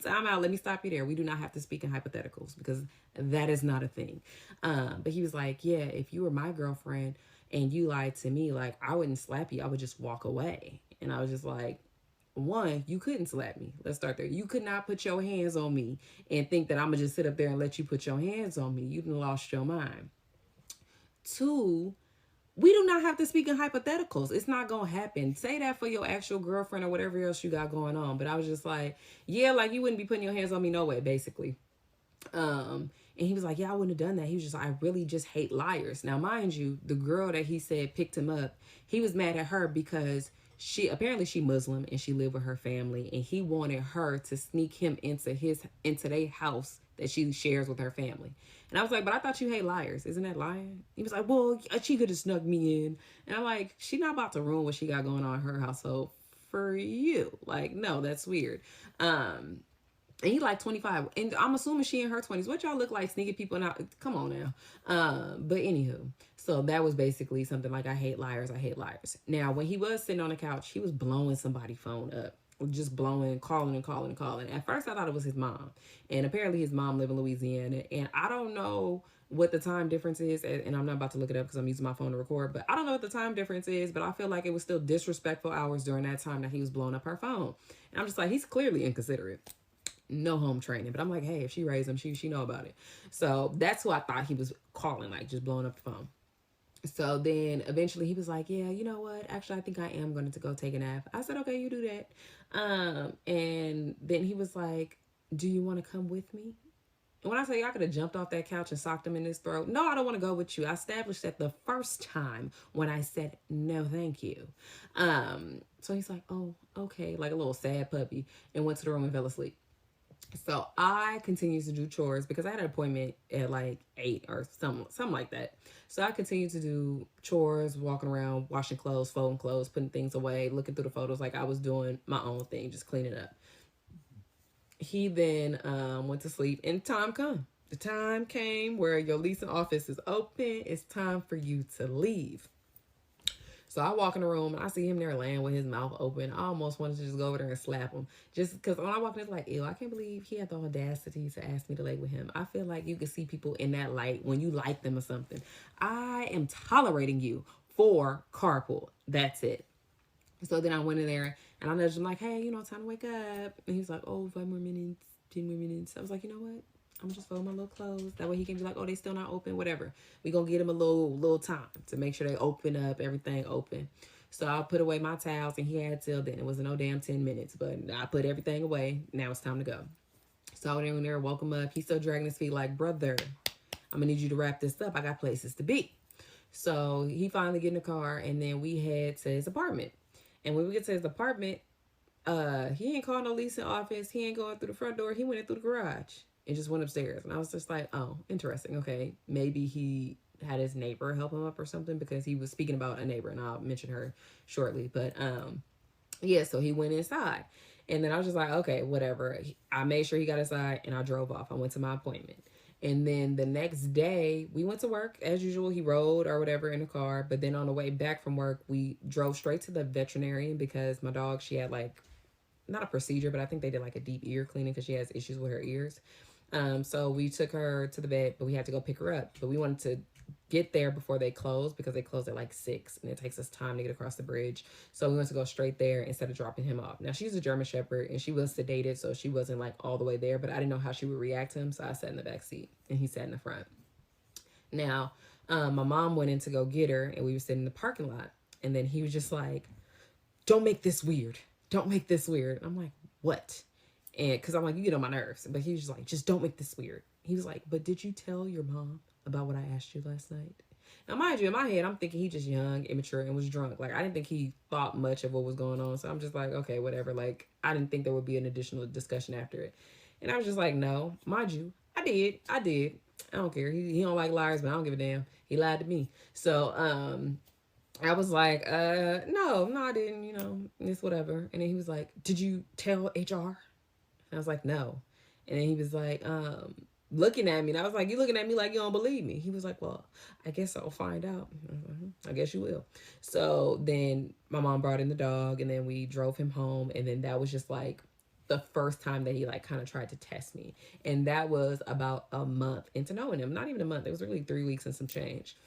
time out. Let me stop you there. We do not have to speak in hypotheticals because that is not a thing. But he was like, yeah, if you were my girlfriend and you lied to me, like, I wouldn't slap you. I would just walk away. And I was just like, one, you couldn't slap me. Let's start there. You could not put your hands on me and think that I'm going to just sit up there and let you put your hands on me. You done lost your mind. Two, we do not have to speak in hypotheticals. It's not going to happen. Say that for your actual girlfriend or whatever else you got going on. But I was just like, yeah, like you wouldn't be putting your hands on me no way, basically. And he was like, yeah, I wouldn't have done that. He was just, I really just hate liars. Now, mind you, the girl that he said picked him up, he was mad at her because she Muslim and she lived with her family, and he wanted her to sneak him into their house that she shares with her family. And I was like, but I thought you hate liars. Isn't that lying? He was like, well, she could have snuck me in. And I'm like, she not about to ruin what she got going on in her household for you. Like, no, that's weird. And he like 25, and I'm assuming she in her 20s. What y'all look like sneaking people out? Come on now. But anywho, so that was basically something like, I hate liars. I hate liars. Now, when he was sitting on the couch, he was blowing somebody's phone up, just blowing, calling and calling and calling. At first, I thought it was his mom, and apparently his mom lived in Louisiana, and I don't know what the time difference is, and I'm not about to look it up because I'm using my phone to record, but I don't know what the time difference is, but I feel like it was still disrespectful hours during that time that he was blowing up her phone. And I'm just like, he's clearly inconsiderate. No home training, but I'm like, hey, if she raised him, she know about it. So that's who I thought he was calling, like just blowing up the phone. So then eventually he was like, yeah, you know what? Actually, I think I am going to go take a nap. I said, okay, you do that. And then he was like, do you want to come with me? And when I say I could have jumped off that couch and socked him in his throat, no, I don't want to go with you. I established that the first time when I said, no, thank you. So he's like, oh, okay, like a little sad puppy, and went to the room and fell asleep. So I continued to do chores because I had an appointment at like 8 or something like that. So I continued to do chores, walking around, washing clothes, folding clothes, putting things away, looking through the photos like I was doing my own thing, just cleaning up. He then went to sleep, and time come. The time came where your leasing office is open. It's time for you to leave. So I walk in the room and I see him there laying with his mouth open. I almost wanted to just go over there and slap him. Just because when I walked in, it's like, ew, I can't believe he had the audacity to ask me to lay with him. I feel like you can see people in that light when you like them or something. I am tolerating you for carpool. That's it. So then I went in there and I nudged him like, hey, time to wake up. And he was like, oh, 5 more minutes, 10 more minutes. I was like, you know what? I'm just folding my little clothes. That way he can be like, oh, they still not open, whatever. We gonna get him a little time to make sure they open up, everything open. So I put away my towels, and he had till then. It wasn't no damn 10 minutes, but I put everything away. Now it's time to go. So I went in there, woke him up. He's still dragging his feet like, brother, I'm gonna need you to wrap this up. I got places to be. So he finally get in the car, and then we head to his apartment. And when we get to his apartment, He ain't called no leasing office. He ain't going through the front door. He went in through the garage and just went upstairs. And I was just like, oh, interesting. Okay, maybe he had his neighbor help him up or something, because he was speaking about a neighbor, and I'll mention her shortly. But yeah, so he went inside. And then I was just like, okay, whatever. I made sure he got inside and I drove off. I went to my appointment. And then the next day, we went to work as usual. He rode or whatever in the car. But then on the way back from work, we drove straight to the veterinarian because my dog, she had like, not a procedure, but I think they did like a deep ear cleaning because she has issues with her ears. So we took her to the vet, but we had to go pick her up. But we wanted to get there before they close, because they close at like 6 and it takes us time to get across the bridge. So we went to go straight there instead of dropping him off. Now she's a German Shepherd and she was sedated, so she wasn't like all the way there, but I didn't know how she would react to him. So I sat in the back seat and he sat in the front. Now, my mom went in to go get her and we were sitting in the parking lot. And then he was just like, don't make this weird. Don't make this weird. And I'm like, what? And because I'm like, you get on my nerves. But he was just like, just don't make this weird. He was like, but did you tell your mom about what I asked you last night? Now, mind you, in my head, I'm thinking he just young, immature, and was drunk. Like, I didn't think he thought much of what was going on. So I'm just like, okay, whatever. Like, I didn't think there would be an additional discussion after it. And I was just like, no, mind you, I did. I don't care. He don't like liars, but I don't give a damn. He lied to me. So, I was like, no, I didn't, it's whatever. And then he was like, did you tell HR? And I was like, no. And then he was like, looking at me. And I was like, you looking at me like you don't believe me. He was like, well, I guess I'll find out. I guess you will. So then my mom brought in the dog and then we drove him home. And then that was just like the first time that he like kind of tried to test me. And that was about a month into knowing him. Not even a month. It was really 3 weeks and some change.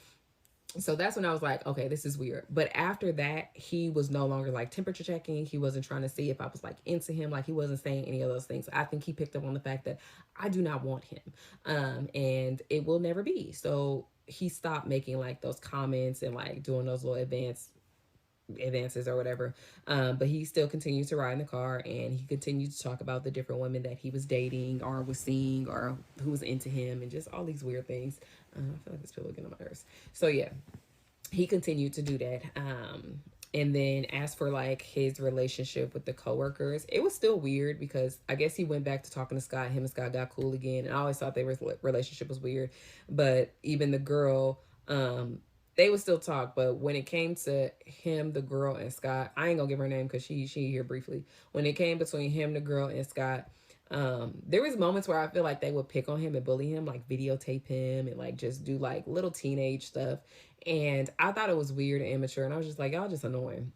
So that's when I was like, okay, this is weird. But after that, he was no longer like temperature checking. He wasn't trying to see if I was like into him. Like he wasn't saying any of those things. I think he picked up on the fact that I do not want him. And it will never be. So he stopped making like those comments and like doing those little advances or whatever. But he still continued to ride in the car and he continued to talk about the different women that he was dating or was seeing or who was into him and just all these weird things. I feel like this pillow getting on my nerves. So yeah, he continued to do that. And then as for like his relationship with the coworkers, it was still weird because I guess he went back to talking to Scott. Him and Scott got cool again. And I always thought their relationship was weird. But even the girl, they would still talk. But when it came to him, the girl, and Scott, I ain't gonna give her name because she here briefly. When it came between him, the girl, and Scott, there was moments where I feel like they would pick on him and bully him, like videotape him and like just do like little teenage stuff. And I thought it was weird and immature. And I was just like, y'all just annoying.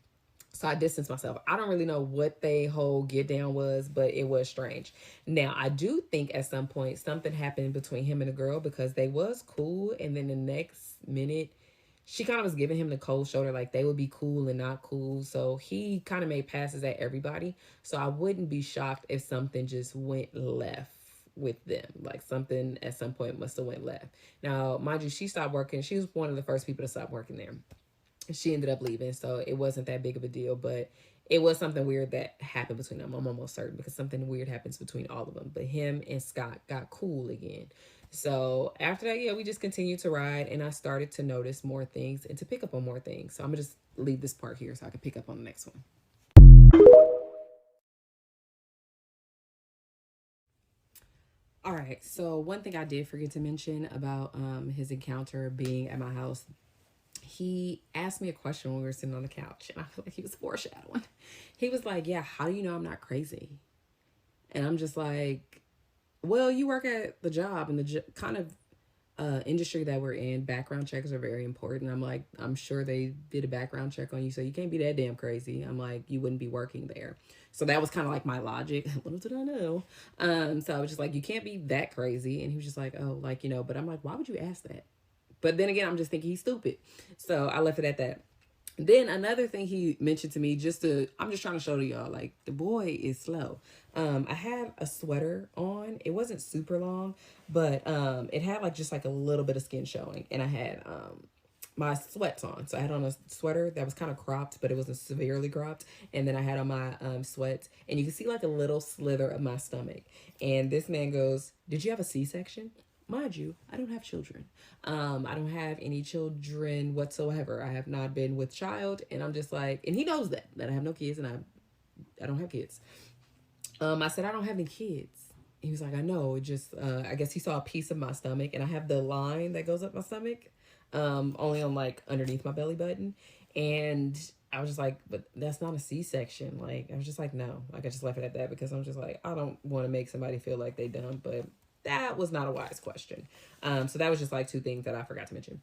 So I distanced myself. I don't really know what they whole get down was, but it was strange. Now, I do think at some point something happened between him and the girl because they was cool. And then the next minute, she kind of was giving him the cold shoulder, like they would be cool and not cool. So he kind of made passes at everybody. So I wouldn't be shocked if something just went left with them. Like something at some point must have went left. Now, mind you, she stopped working. She was one of the first people to stop working there. She ended up leaving, so it wasn't that big of a deal, but it was something weird that happened between them. I'm almost certain because something weird happens between all of them. But him and Scott got cool again. So after that, yeah, we just continued to ride and I started to notice more things and to pick up on more things. So I'm gonna just leave this part here so I can pick up on the next one. All right, so one thing I did forget to mention about his encounter being at my house, he asked me a question when we were sitting on the couch and I feel like he was foreshadowing. He was like, yeah, how do you know I'm not crazy? And I'm just like, well, you work at the job and the kind of industry that we're in, background checks are very important. I'm like, I'm sure they did a background check on you, so you can't be that damn crazy. I'm like, you wouldn't be working there. So that was kind of like my logic. Little did I know. So I was just like, you can't be that crazy. And he was just like, oh, like, but I'm like, why would you ask that? But then again, I'm just thinking he's stupid. So I left it at that. Then another thing he mentioned to me, I'm just trying to show to y'all, like, the boy is slow. I had a sweater on. It wasn't super long, but it had like just like a little bit of skin showing. And I had my sweats on. So I had on a sweater that was kind of cropped, but it wasn't severely cropped. And then I had on my sweats. And you can see like a little slither of my stomach. And this man goes, did you have a C-section? Mind you, I don't have children. I don't have any children whatsoever. I have not been with child. And I'm just like, and he knows that I have no kids and I don't have kids. I said, I don't have any kids. He was like, I know. It just, I guess he saw a piece of my stomach, and I have the line that goes up my stomach, only on like underneath my belly button. And I was just like, but that's not a C-section. Like, I was just like, no. Like, I just left it at that because I'm just like, I don't want to make somebody feel like they dumb. But that was not a wise question. So that was just like two things that I forgot to mention.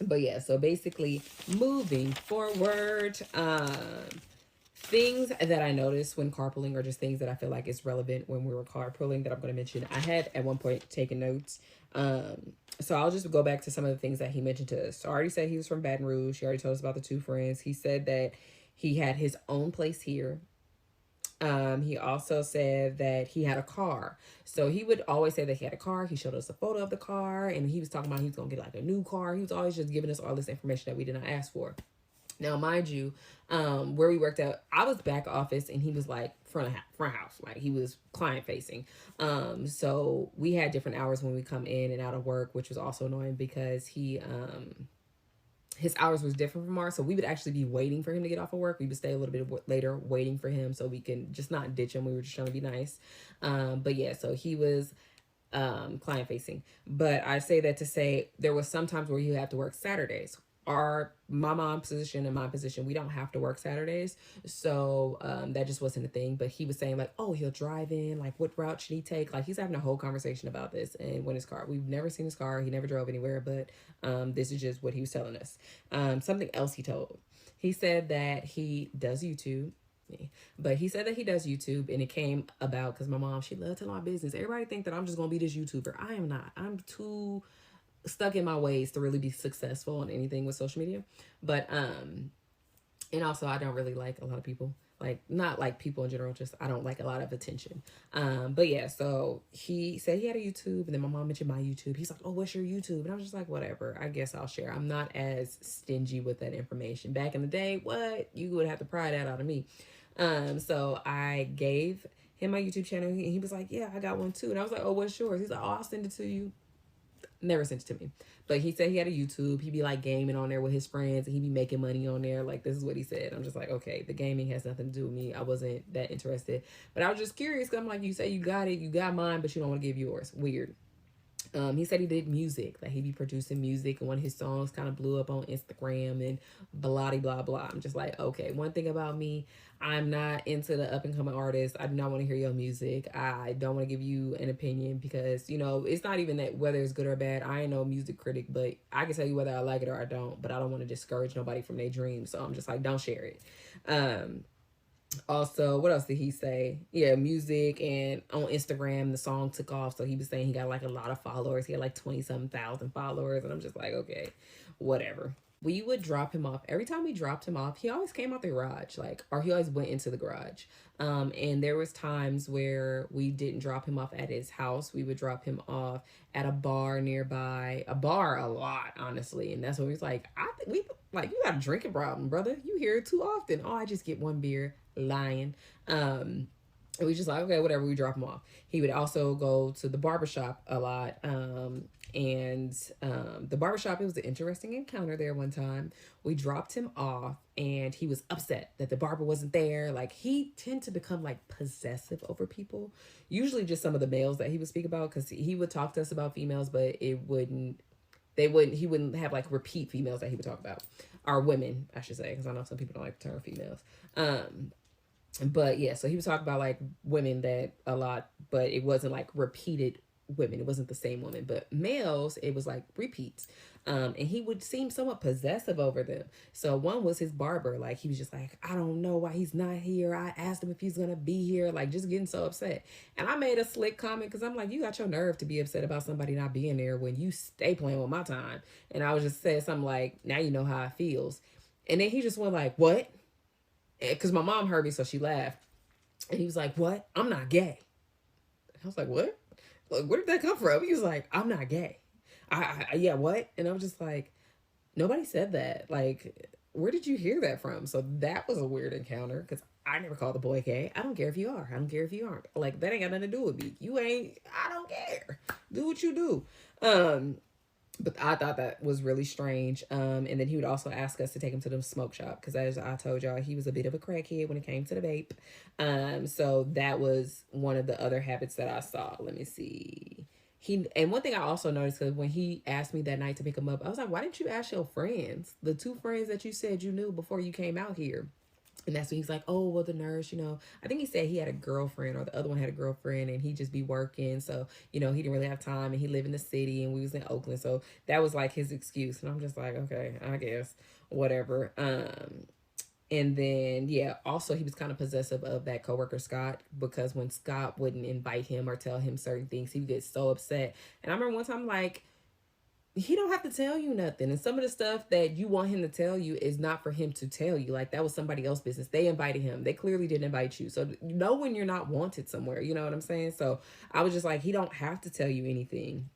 But yeah, so basically moving forward, things that I noticed when carpooling, or just things that I feel like is relevant when we were carpooling that I'm going to mention. I had at one point taken notes. So I'll just go back to some of the things that he mentioned to us. So I already said he was from Baton Rouge. He already told us about the two friends. He said that he had his own place here. He also said that he had a car. So he would always say that he had a car. He showed us a photo of the car, and he was talking about he was going to get like a new car. He was always just giving us all this information that we did not ask for. Now, mind you, where we worked at, I was back office and he was like front house, like he was client facing. So we had different hours when we come in and out of work, which was also annoying because his hours was different from ours. So we would actually be waiting for him to get off of work. We would stay a little bit later waiting for him so we can just not ditch him. We were just trying to be nice. But yeah, so he was client facing. But I say that to say there was sometimes where you have to work Saturdays. My mom's position and my position, we don't have to work Saturdays, so that just wasn't a thing. But he was saying like, oh, he'll drive in, like what route should he take, like he's having a whole conversation about this. And when his car, we've never seen his car, he never drove anywhere, but this is just what he was telling us. Something else he said that he does YouTube. But he said that he does YouTube, and it came about because my mom, she loved telling my business. Everybody think that I'm just gonna be this YouTuber. I am not. I'm too stuck in my ways to really be successful on anything with social media. But and also I don't really like a lot of people, like not like people in general, just I don't like a lot of attention. But yeah, so he said he had a YouTube, and then my mom mentioned my YouTube. He's like, oh, what's your YouTube? And I was just like, whatever, I guess I'll share. I'm not as stingy with that information. Back in the day, what, you would have to pry that out of me. So I gave him my YouTube channel, and he was like, yeah, I got one too. And I was like, oh, what's yours? He's like, oh, I'll send it to you. Never sent it to me. But he said he had a YouTube. He'd be like gaming on there with his friends, and he'd be making money on there. Like, this is what he said. I'm just like, okay, the gaming has nothing to do with me. I wasn't that interested. But I was just curious, because I'm like, you say you got it, you got mine, but you don't want to give yours. Weird. He said he did music, like he'd be producing music, and one of his songs kind of blew up on Instagram and blah blah blah. I'm just like, okay, one thing about me, I'm not into the up and coming artists. I do not want to hear your music. I don't want to give you an opinion because, you know, it's not even that whether it's good or bad. I ain't no music critic, but I can tell you whether I like it or I don't, but I don't want to discourage nobody from their dreams. So I'm just like, don't share it. Also, what else did he say? Yeah, music, and on Instagram the song took off, so he was saying he got like a lot of followers. He had like 20-something thousand followers, and I'm just like, okay, whatever. We would drop him off. Every time we dropped him off, he always came out the garage, like, or he always went into the garage. And there was times where we didn't drop him off at his house. We would drop him off at a bar nearby, a bar a lot, honestly. And that's when we was like, we like, you got a drinking problem, brother. You hear it too often. Oh, I just get one beer. Lying. And we just like, okay, whatever, we drop him off. He would also go to the barbershop a lot. The barbershop, it was an interesting encounter there one time. We dropped him off, and he was upset that the barber wasn't there. Like, he tend to become like possessive over people, usually just some of the males that he would speak about, because he would talk to us about females, but he wouldn't have like repeat females that he would talk about, or women, I should say, because I know some people don't like the term females. But yeah, so he was talking about like women that a lot, but it wasn't like repeated women. It wasn't the same woman, but males, it was like repeats. And he would seem somewhat possessive over them. So one was his barber. Like, he was just like, I don't know why he's not here. I asked him if he's going to be here, like just getting so upset. And I made a slick comment because I'm like, you got your nerve to be upset about somebody not being there when you stay playing with my time. And I was just saying something like, now you know how it feels. And then he just went like, what? Because my mom heard me, so she laughed. And he was like, what? I'm not gay. I was like, what? Like, where did that come from? He was like, I'm not gay. Yeah, what? And I was just like, nobody said that. Like, where did you hear that from? So that was a weird encounter, because I never called the boy gay. I don't care if you are. I don't care if you aren't. Like, that ain't got nothing to do with me. You ain't, I don't care. Do what you do. But I thought that was really strange. And then he would also ask us to take him to the smoke shop because, as I told y'all, he was a bit of a crackhead when it came to the vape. So that was one of the other habits that I saw. Let me see. And one thing I also noticed, because when he asked me that night to pick him up, I was like, "Why didn't you ask your friends, the two friends that you said you knew before you came out here?" And that's when he's like, "Oh, well, the nurse, I think he said he had a girlfriend or the other one had a girlfriend and he just be working. So, he didn't really have time and he lived in the city and we was in Oakland. So that was like his excuse." And I'm just like, okay, I guess, whatever. And then, yeah, also he was kind of possessive of that coworker, Scott, because when Scott wouldn't invite him or tell him certain things, he would get so upset. And I remember one time, like, he don't have to tell you nothing, and some of the stuff that you want him to tell you is not for him to tell you. Like, that was somebody else's business. They invited him. They clearly didn't invite you. So when you're not wanted somewhere, you know what I'm saying? So I was just like, he don't have to tell you anything.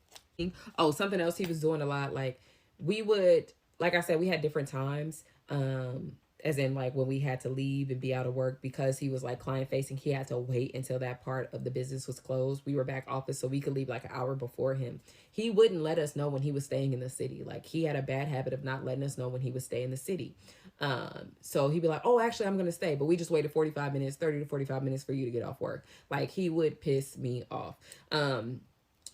Oh, something else he was doing a lot, like, we would, like I said, we had different times, as in, like, when we had to leave and be out of work, because he was like client facing, he had to wait until that part of the business was closed. We were back office, so we could leave like an hour before him. He wouldn't let us know when he was staying in the city. Like, he had a bad habit of not letting us know when he would stay in the city. So he'd be like, "Oh, actually, I'm gonna stay," but we just waited 45 minutes, 30 to 45 minutes for you to get off work. Like, he would piss me off.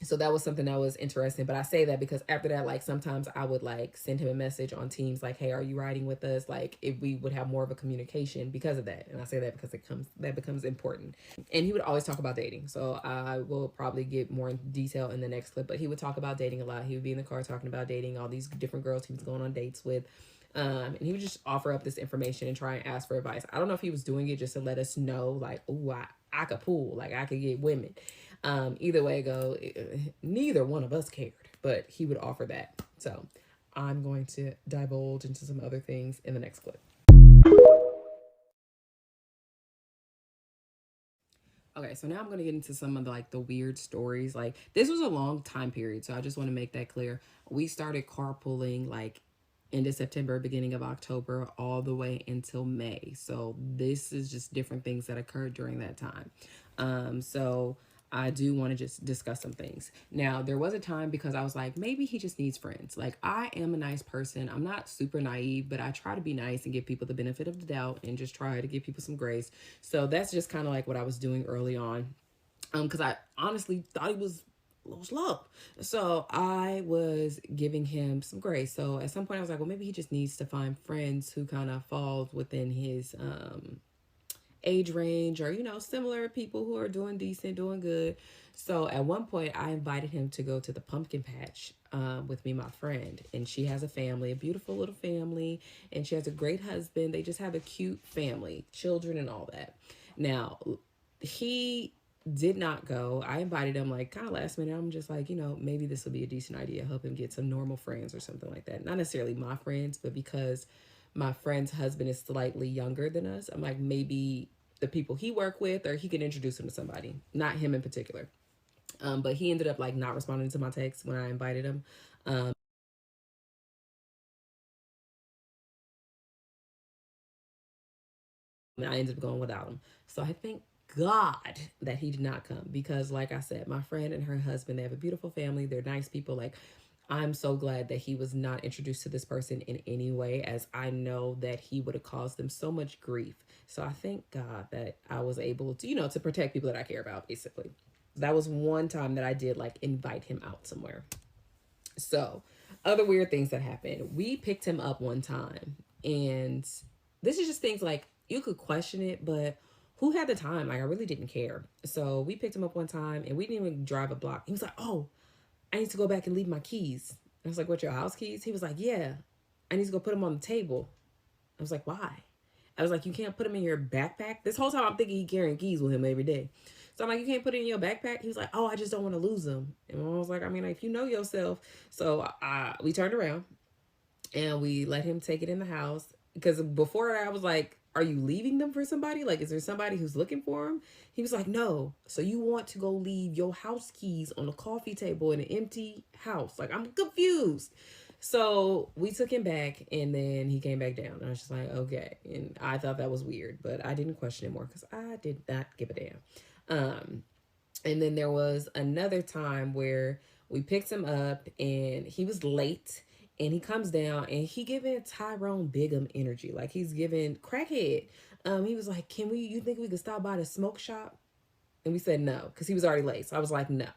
So that was something that was interesting. But I say that because after that, like, sometimes I would like send him a message on Teams like, "Hey, are you riding with us?" Like, if we would have more of a communication because of that. And I say that because that becomes important. And he would always talk about dating. So I will probably get more in detail in the next clip. But he would talk about dating a lot. He would be in the car talking about dating, all these different girls he was going on dates with. And he would just offer up this information and try and ask for advice. I don't know if he was doing it just to let us know, like, "Oh, I could pull, like, I could get women." Either way go, neither one of us cared, but he would offer that. So I'm going to divulge into some other things in the next clip. Okay, so now I'm gonna get into some of the weird stories. Like, this was a long time period, so I just want to make that clear. We started carpooling like end of September, beginning of October, all the way until May. So this is just different things that occurred during that time. So I do want to just discuss some things. Now, there was a time because I was like, maybe he just needs friends. Like, I am a nice person. I'm not super naive, but I try to be nice and give people the benefit of the doubt and just try to give people some grace. So that's just kind of like what I was doing early on. Because I honestly thought he was slow. So I was giving him some grace. So at some point I was like, well, maybe he just needs to find friends who kind of falls within his age range, or similar people who are doing decent, doing good. So at one point I invited him to go to the pumpkin patch with me, my friend, and she has a family, a beautiful little family, and she has a great husband. They just have a cute family, children and all that. Now, he did not go. I invited him like kind of last minute. I'm just like, maybe this will be a decent idea, help him get some normal friends or something like that. Not necessarily my friends, but because my friend's husband is slightly younger than us, I'm like, maybe the people he work with, or he can introduce him to somebody, not him in particular. But he ended up like not responding to my text when I invited him. And I ended up going without him. So I thank God that he did not come, because, like I said, my friend and her husband, they have a beautiful family. They're nice people. Like, I'm so glad that he was not introduced to this person in any way, as I know that he would have caused them so much grief. So I thank God that I was able to, to protect people that I care about, basically. That was one time that I did like invite him out somewhere. So, other weird things that happened. We picked him up one time, and this is just things like you could question it, but who had the time? Like, I really didn't care. So, we picked him up one time, and we didn't even drive a block. He was like, "Oh, I need to go back and leave my keys." I was like, "What, your house keys?" He was like, "Yeah, I need to go put them on the table." I was like, "Why?" I was like, "You can't put them in your backpack." This whole time I'm thinking he carrying keys with him every day. So I'm like, "You can't put it in your backpack?" He was like, "Oh, I just don't want to lose them." And I was like, I mean, if you know yourself. So we turned around and we let him take it in the house. Because before I was like, "Are you leaving them for somebody? Like, is there somebody who's looking for them?" He was like, "No. So you want to go leave your house keys on a coffee table in an empty house?" Like, I'm confused. So we took him back, and then he came back down. And I was just like, okay. And I thought that was weird, but I didn't question it more because I did not give a damn. And then there was another time where We picked him up and he was late. And he comes down and he giving Tyrone Bigham energy. Like he's giving crackhead. He was like, you think we could stop by the smoke shop? And we said no, because he was already late. So I was like, no.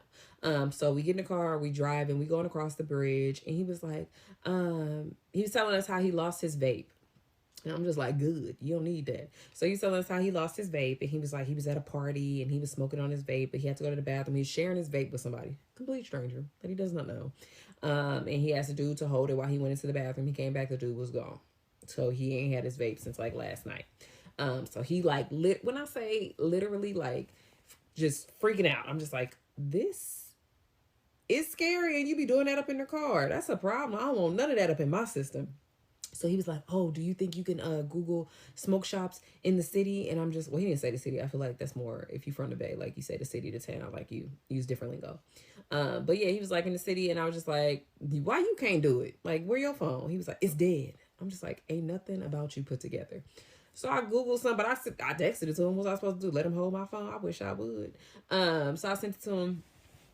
So we get in the car, we drive, and we going across the bridge. And he was like, he was telling us how he lost his vape. And I'm just like, good, you don't need that. So he's telling us how he lost his vape. And he was like, he was at a party and he was smoking on his vape, but he had to go to the bathroom. He's sharing his vape with somebody, complete stranger that he does not know. And he asked the dude to hold it while he went into the bathroom. He came back, the dude was gone. So he ain't had his vape since like last night. So he like when I say literally like just freaking out, I'm just like, this is scary and you be doing that up in the car. That's a problem. I don't want none of that up in my system. So he was like, oh, do you think you can Google smoke shops in the city? And I'm just, well, he didn't say the city. I feel like that's more if you're from the Bay, like you say the city to town, like you use different lingo. But yeah, he was like in the city and I was just like, why you can't do it? Like, where your phone? He was like, it's dead. I'm just like, ain't nothing about you put together. So I Googled some, but I texted it to him. What was I supposed to do? Let him hold my phone? I wish I would. So I sent it to him.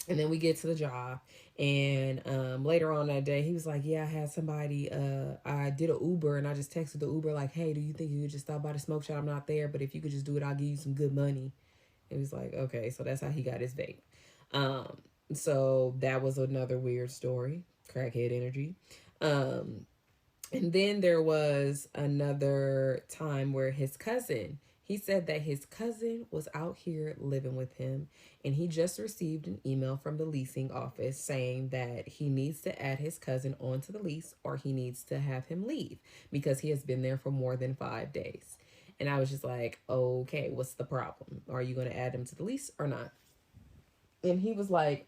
And then we get to the job, and later on that day, he was like, yeah, I had somebody, I did an Uber, and I just texted the Uber, like, hey, do you think you could just stop by the smoke shop? I'm not there, but if you could just do it, I'll give you some good money. And he was like, okay, so that's how he got his vape. So that was another weird story, crackhead energy. And then there was another time where he said that his cousin was out here living with him and he just received an email from the leasing office saying that he needs to add his cousin onto the lease or he needs to have him leave because he has been there for more than 5 days. And I was just like, okay, what's the problem? Are you going to add him to the lease or not? And he was like,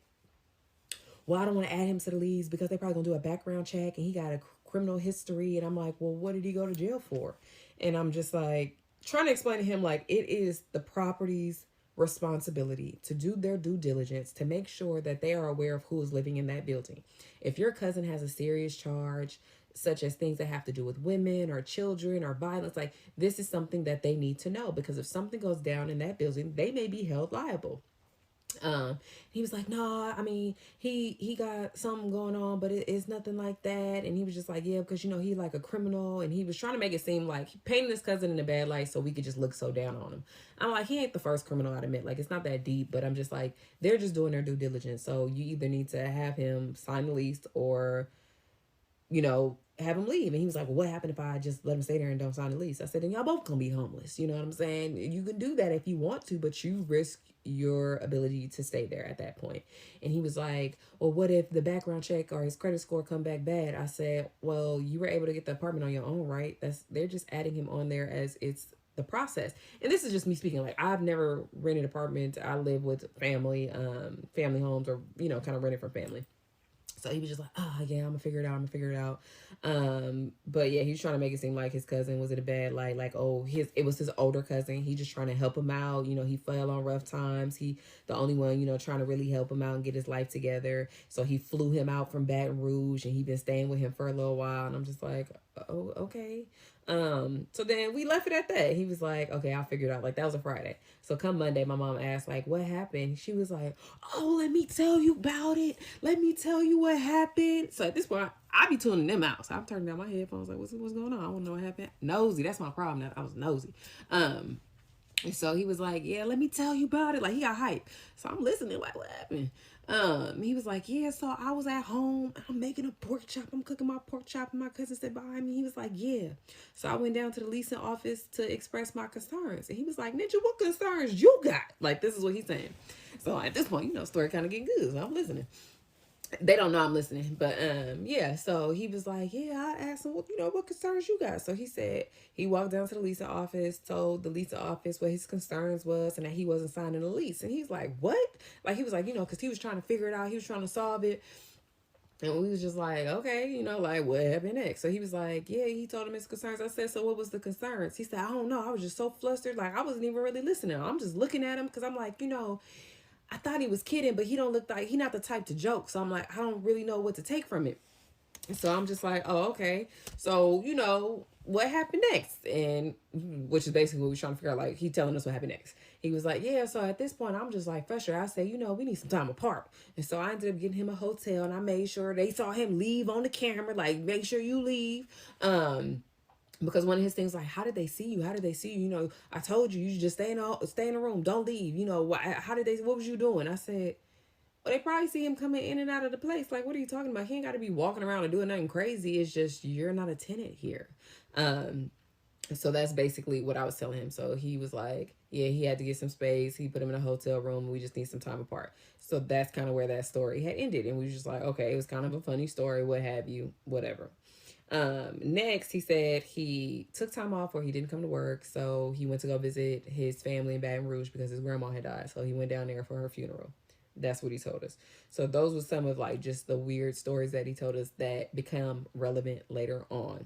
well, I don't want to add him to the lease because they're probably going to do a background check and he got a criminal history. And I'm like, well, what did he go to jail for? And I'm just like, trying to explain to him, like, it is the property's responsibility to do their due diligence to make sure that they are aware of who is living in that building. If your cousin has a serious charge, such as things that have to do with women or children or violence, like, this is something that they need to know because if something goes down in that building, they may be held liable. He was like, no, I mean, he got something going on, but it's nothing like that. And he was just like, yeah, because, you know, he like a criminal. And he was trying to make it seem like he painted his cousin in a bad light so we could just look so down on him. I'm like, he ain't the first criminal, I'd admit. Like, it's not that deep, but I'm just like, they're just doing their due diligence. So you either need to have him sign the lease or, you know, have him leave. And he was like, well, what happened if I just let him stay there and don't sign the lease? I said, then y'all both gonna be homeless. You know what I'm saying? You can do that if you want to, but you risk your ability to stay there at that point. And he was like, well, what if the background check or his credit score come back bad? I said, well, you were able to get the apartment on your own, right? They're just adding him on there as it's the process. And this is just me speaking. Like, I've never rented an apartment. I live with family homes, or, you know, kind of rented from family. So he was just like, oh, yeah, I'm going to figure it out. But yeah, he was trying to make it seem like his cousin was in a bad light. Like, oh, it was his older cousin. He just trying to help him out. You know, he fell on rough times. He, the only one, you know, trying to really help him out and get his life together. So he flew him out from Baton Rouge and he been staying with him for a little while. And I'm just like, oh, okay. So then we left it at that. He was like, okay, I'll figure it out. Like, that was a Friday. So come Monday, my mom asked, like, what happened? She was like, oh, let me tell you about it. Let me tell you what happened. So at this point, I be tuning them out. So I'm turning down my headphones, like, what's going on? I want to know what happened. Nosy. That's my problem. I was nosy. And so he was like, yeah, let me tell you about it. Like, he got hype. So I'm listening, like, what happened? He was like, yeah, so I was at home. I'm making a pork chop. I'm cooking my pork chop. And my cousin said behind me. He was like, yeah. So I went down to the leasing office to express my concerns. And he was like, Ninja, what concerns you got? Like, this is what he's saying. So at this point, you know, story kind of getting good. So I'm listening. They don't know I'm listening, but yeah, so he was like, yeah, I asked him, well, you know, what concerns you got? So he said he walked down to the leasing office, told the leasing office what his concerns was and that he wasn't signing the lease. And he's like, what? Like, he was like, you know, because he was trying to figure it out, he was trying to solve it. And we was just like, okay, you know, like, what happened next? So he was like, yeah, he told him his concerns. I said, so what was the concerns? He said, I don't know, I was just so flustered, like, I wasn't even really listening. I'm just looking at him because I'm like, you know, I thought he was kidding, but he don't look like, he not the type to joke. So I'm like, I don't really know what to take from it. So I'm just like, oh, okay. So, what happened next? And which is basically what we're trying to figure out. Like, he telling us what happened next. He was like, yeah, so at this point, I'm just like, frustrated. I say, we need some time apart. And so I ended up getting him a hotel, and I made sure they saw him leave on the camera, like, make sure you leave. Because one of his things, like, how did they see you? How did they see you? I told you, you just stay in the room, don't leave. How did they? What was you doing? I said, well, they probably see him coming in and out of the place. Like, what are you talking about? He ain't got to be walking around and doing nothing crazy. It's just you're not a tenant here. Um, so that's basically what I was telling him. So he was like, yeah, he had to get some space. He put him in a hotel room. And we just need some time apart. So that's kind of where that story had ended. And we was just like, okay, it was kind of a funny story, what have you, whatever. Next, he said he took time off where he didn't come to work. So he went to go visit his family in Baton Rouge because his grandma had died. So he went down there for her funeral. That's what he told us. So those were some of like just the weird stories that he told us that become relevant later on.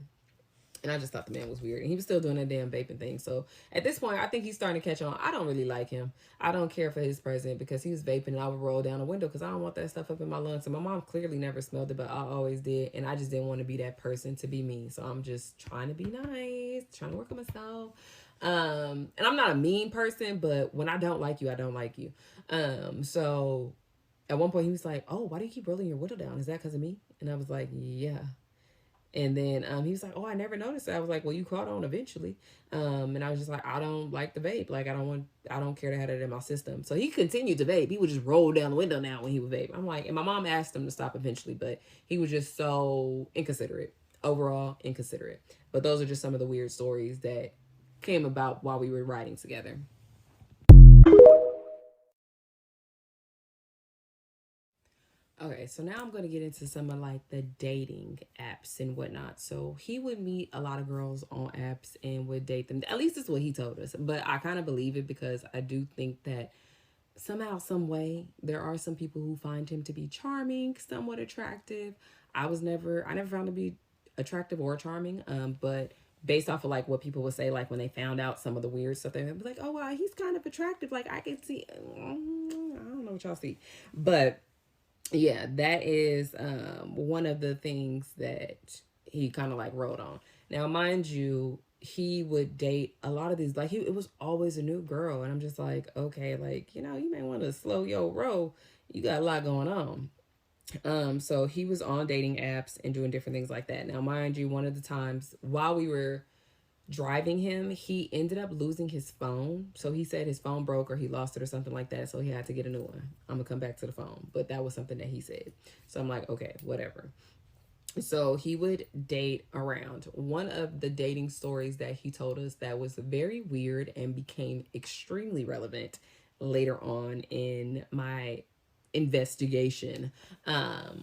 And I just thought the man was weird. And he was still doing that damn vaping thing. So at this point, I think he's starting to catch on. I don't really like him. I don't care for his present because he was vaping and I would roll down the window because I don't want that stuff up in my lungs. And my mom clearly never smelled it, but I always did. And I just didn't want to be that person to be mean. So I'm just trying to be nice, trying to work on myself. And I'm not a mean person, but when I don't like you, I don't like you. So at one point he was like, oh, why do you keep rolling your window down? Is that because of me? And I was like, yeah. And then he was like, oh, I never noticed that. I was like, well, you caught on eventually. And I was just like, I don't like the vape. Like, I don't care to have it in my system. So he continued to vape. He would just roll down the window now when he would vape. I'm like, and my mom asked him to stop eventually, but he was just so inconsiderate. Overall, inconsiderate. But those are just some of the weird stories that came about while we were riding together. Okay, so now I'm going to get into some of like the dating apps and whatnot. So he would meet a lot of girls on apps and would date them. At least that's what he told us. But I kind of believe it because I do think that somehow, some way, there are some people who find him to be charming, somewhat attractive. I never found him to be attractive or charming. But based off of like what people would say, like when they found out some of the weird stuff, they would be like, oh, wow, he's kind of attractive. Like I can see, I don't know what y'all see, but yeah, that is one of the things that he kind of like wrote on. Now, mind you, he would date a lot of these, like it was always a new girl, and I'm just like, okay, like you may want to slow your roll. You got a lot going on. So he was on dating apps and doing different things like that. Now, mind you, one of the times while we were driving him, he ended up losing his phone. So he said his phone broke or he lost it or something like that. So he had to get a new one. I'm going to come back to the phone. But that was something that he said. So I'm like, okay, whatever. So he would date around. One of the dating stories that he told us that was very weird and became extremely relevant later on in my investigation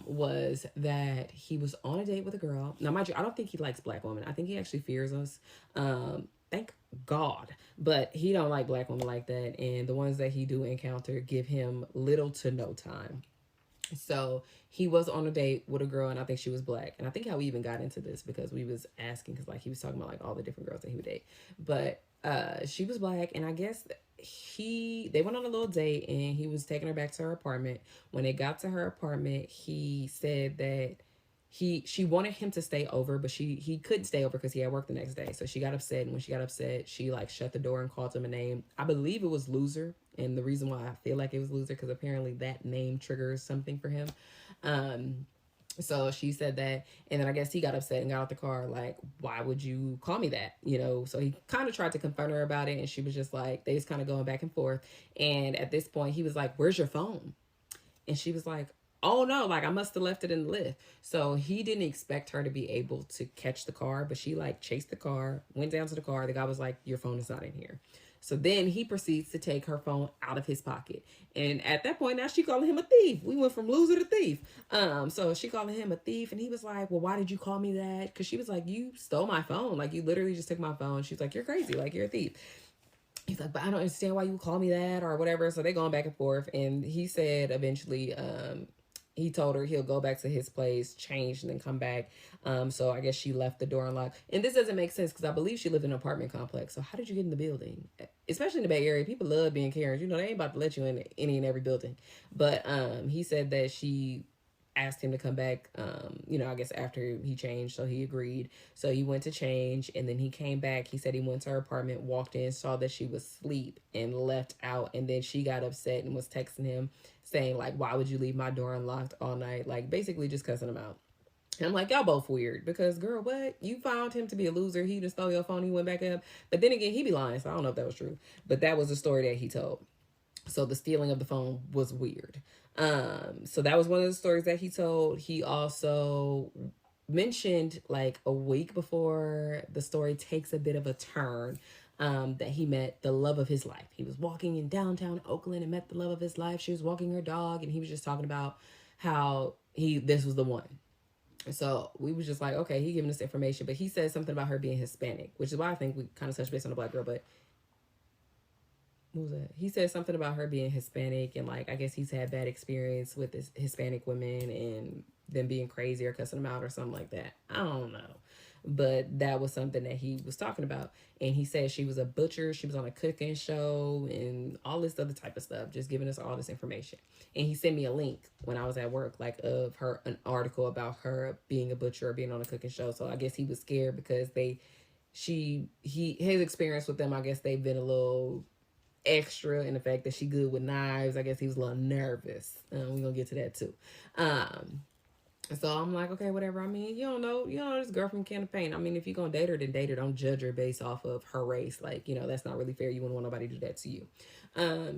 was that he was on a date with a girl. Now, mind you, I don't think he likes black women. I think he actually fears us. Thank God. But he don't like black women like that. And the ones that he do encounter give him little to no time. So he was on a date with a girl, and I think she was black. And I think how we even got into this because we was asking, because like he was talking about like all the different girls that he would date. But she was black, and I guess they went on a little date, and he was taking her back to her apartment. When they got to her apartment, he said that she wanted him to stay over, but he couldn't stay over because he had work the next day. So she got upset, and when she got upset, she like shut the door and called him a name. I believe it was loser, and the reason why I feel like it was loser because apparently that name triggers something for him. So she said that, and then I guess he got upset and got out the car like, why would you call me that? So he kind of tried to confront her about it, and she was just like, they just kind of going back and forth. And at this point he was like, where's your phone? And she was like, oh no, like I must have left it in the lift. So he didn't expect her to be able to catch the car, but she like chased the car, went down to the car. The guy was like, your phone is not in here. So then he proceeds to take her phone out of his pocket. And at that point, now she calling him a thief. We went from loser to thief. So she calling him a thief, and he was like, well, why did you call me that? Because she was like, you stole my phone. Like, you literally just took my phone. She's like, you're crazy. Like, you're a thief. He's like, but I don't understand why you would call me that or whatever. So they going back and forth. And he said eventually, he told her he'll go back to his place, change, and then come back. So I guess she left the door unlocked. And this doesn't make sense because I believe she lived in an apartment complex. So how did you get in the building? Especially in the Bay Area, people love being Karens. They ain't about to let you in any and every building. But he said that she asked him to come back, I guess after he changed, so he agreed. So he went to change, and then he came back. He said he went to her apartment, walked in, saw that she was asleep, and left out. And then she got upset and was texting him saying, like, why would you leave my door unlocked all night? Like, basically just cussing him out. And I'm like, y'all both weird because, girl, what? You found him to be a loser. He just stole your phone. He went back up. But then again, he be lying, so I don't know if that was true. But that was the story that he told. So the stealing of the phone was weird. So that was one of the stories that he told. He also mentioned, like, a week before the story takes a bit of a turn, that he met the love of his life. He was walking in downtown Oakland and met the love of his life. She was walking her dog, and he was just talking about how this was the one. So we was just like, okay, he giving us information, but he said something about her being Hispanic, which is why I think we kind of touched base on the black girl. But what was that? He said something about her being Hispanic, and like I guess he's had bad experience with this Hispanic women and them being crazy or cussing them out or something like that. I don't know, but that was something that he was talking about. And he said she was a butcher, she was on a cooking show, and all this other type of stuff, just giving us all this information. And he sent me a link when I was at work, like of an article about her being a butcher or being on a cooking show. So I guess he was scared because his experience with them, I guess they've been a little extra in the fact that she good with knives. I guess he was a little nervous. We're gonna get to that too. So I'm like, okay, whatever. I mean, you don't know this girl from Can of Paint. I mean, if you're gonna date her, then date her. Don't judge her based off of her race. Like, that's not really fair. You wouldn't want nobody to do that to you.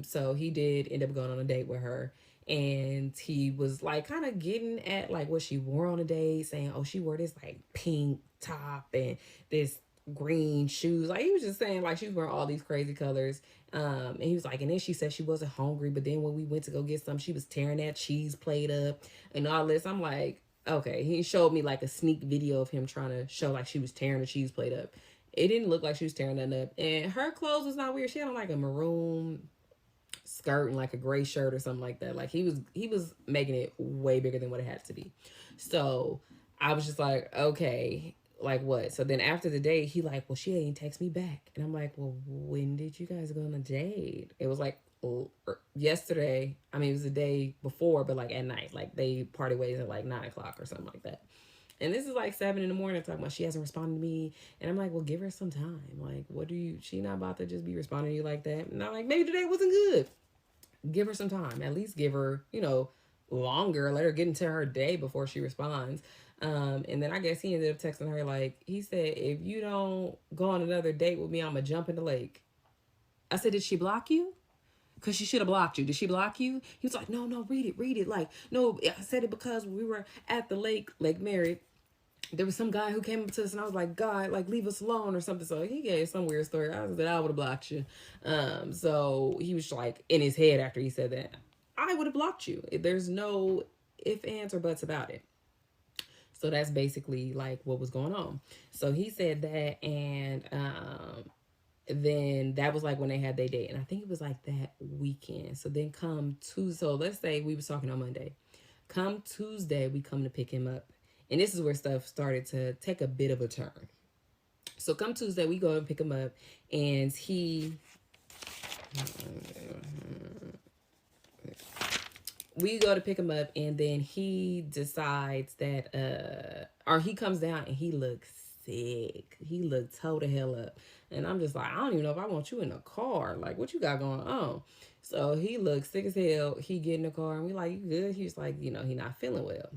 So he did end up going on a date with her, and he was like kind of getting at like what she wore on a date, saying, oh, she wore this like pink top and this green shoes. Like, he was just saying like she was wearing all these crazy colors. And he was like, and then she said she wasn't hungry, but then when we went to go get some, she was tearing that cheese plate up and all this. I'm like, okay. He showed me like a sneak video of him trying to show like she was tearing the cheese plate up. It didn't look like she was tearing that up, and her clothes was not weird. She had on like a maroon skirt and like a gray shirt or something like that. Like, he was making it way bigger than what it had to be. So I was just like, okay, like what? So then after the date, he like, well, she ain't text me back. And I'm like, well, when did you guys go on a date? It was like yesterday. I mean, it was the day before, but like at night. Like, they party ways at like 9 o'clock or something like that. And this is like 7 a.m. talking about she hasn't responded to me. And I'm like, well, give her some time. Like, she not about to just be responding to you like that. And I'm like, maybe today wasn't good. Give her some time. At least give her, longer. Let her get into her day before she responds. And then I guess he ended up texting her, like, he said, if you don't go on another date with me, I'm going to jump in the lake. I said, did she block you? Because she should have blocked you. Did she block you? He was like, no, read it. Like, no, I said it because we were at the Lake Mary. There was some guy who came up to us, and I was like, God, like, leave us alone or something. So he gave some weird story. I said, I would have blocked you. So he was like, in his head after he said that, I would have blocked you. There's no ifs, ands, or buts about it. So that's basically like what was going on. So he said that, and then that was like when they had their date, and I think it was like that weekend. So then come Tuesday, so let's say we was talking on Monday. Come Tuesday, we come to pick him up, and this is where stuff started to take a bit of a turn. So come Tuesday, we go and pick him up, and we go to pick him up, and then he decides that, or he comes down and he looks sick. He looked toe to hell up. And I'm just like, I don't even know if I want you in the car. Like, what you got going on? So he looks sick as hell. He get in the car, and we like, you good? He's like, he not feeling well.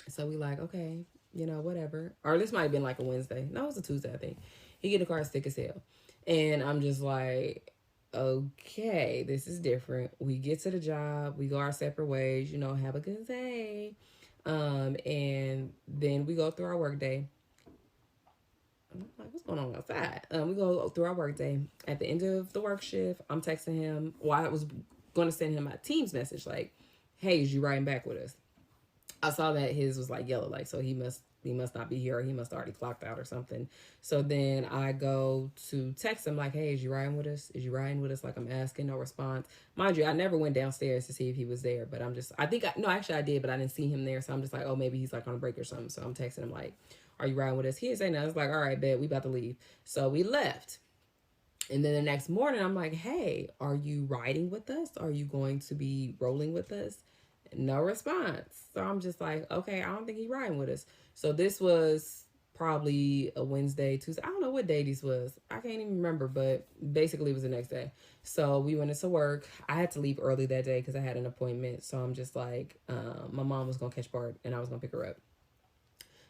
So we like, okay, whatever. Or this might have been like a Wednesday. No, it was a Tuesday, I think. He get in the car sick as hell. And I'm just like, okay, this is different. We get to the job, we go our separate ways, have a good day. And then we go through our work day. I'm like, what's going on outside? We go through our work day. At the end of the work shift, I'm texting him. Well, I was going to send him a Teams message like, hey, is you riding back with us? I saw that his was like yellow, like, so he must not be here, or he must already clocked out or something. So then I go to text him like, hey, is you riding with us? Is you riding with us? Like, I'm asking, no response. Mind you, I never went downstairs to see if he was there, but actually I did, but I didn't see him there. So I'm just like, oh, maybe he's like on a break or something. So I'm texting him like, are you riding with us? He didn't say nothing. I was like, all right, bet, we about to leave. So we left. And then the next morning I'm like, hey, are you riding with us? Are you going to be rolling with us? no response. So I'm just like, okay, I don't think he's riding with us. So this was probably a Wednesday, Tuesday. I don't know what day this was. I can't even remember, but basically it was the next day. So we went into work. I had to leave early that day because I had an appointment. So I'm just like, my mom was gonna catch Bart and I was gonna pick her up.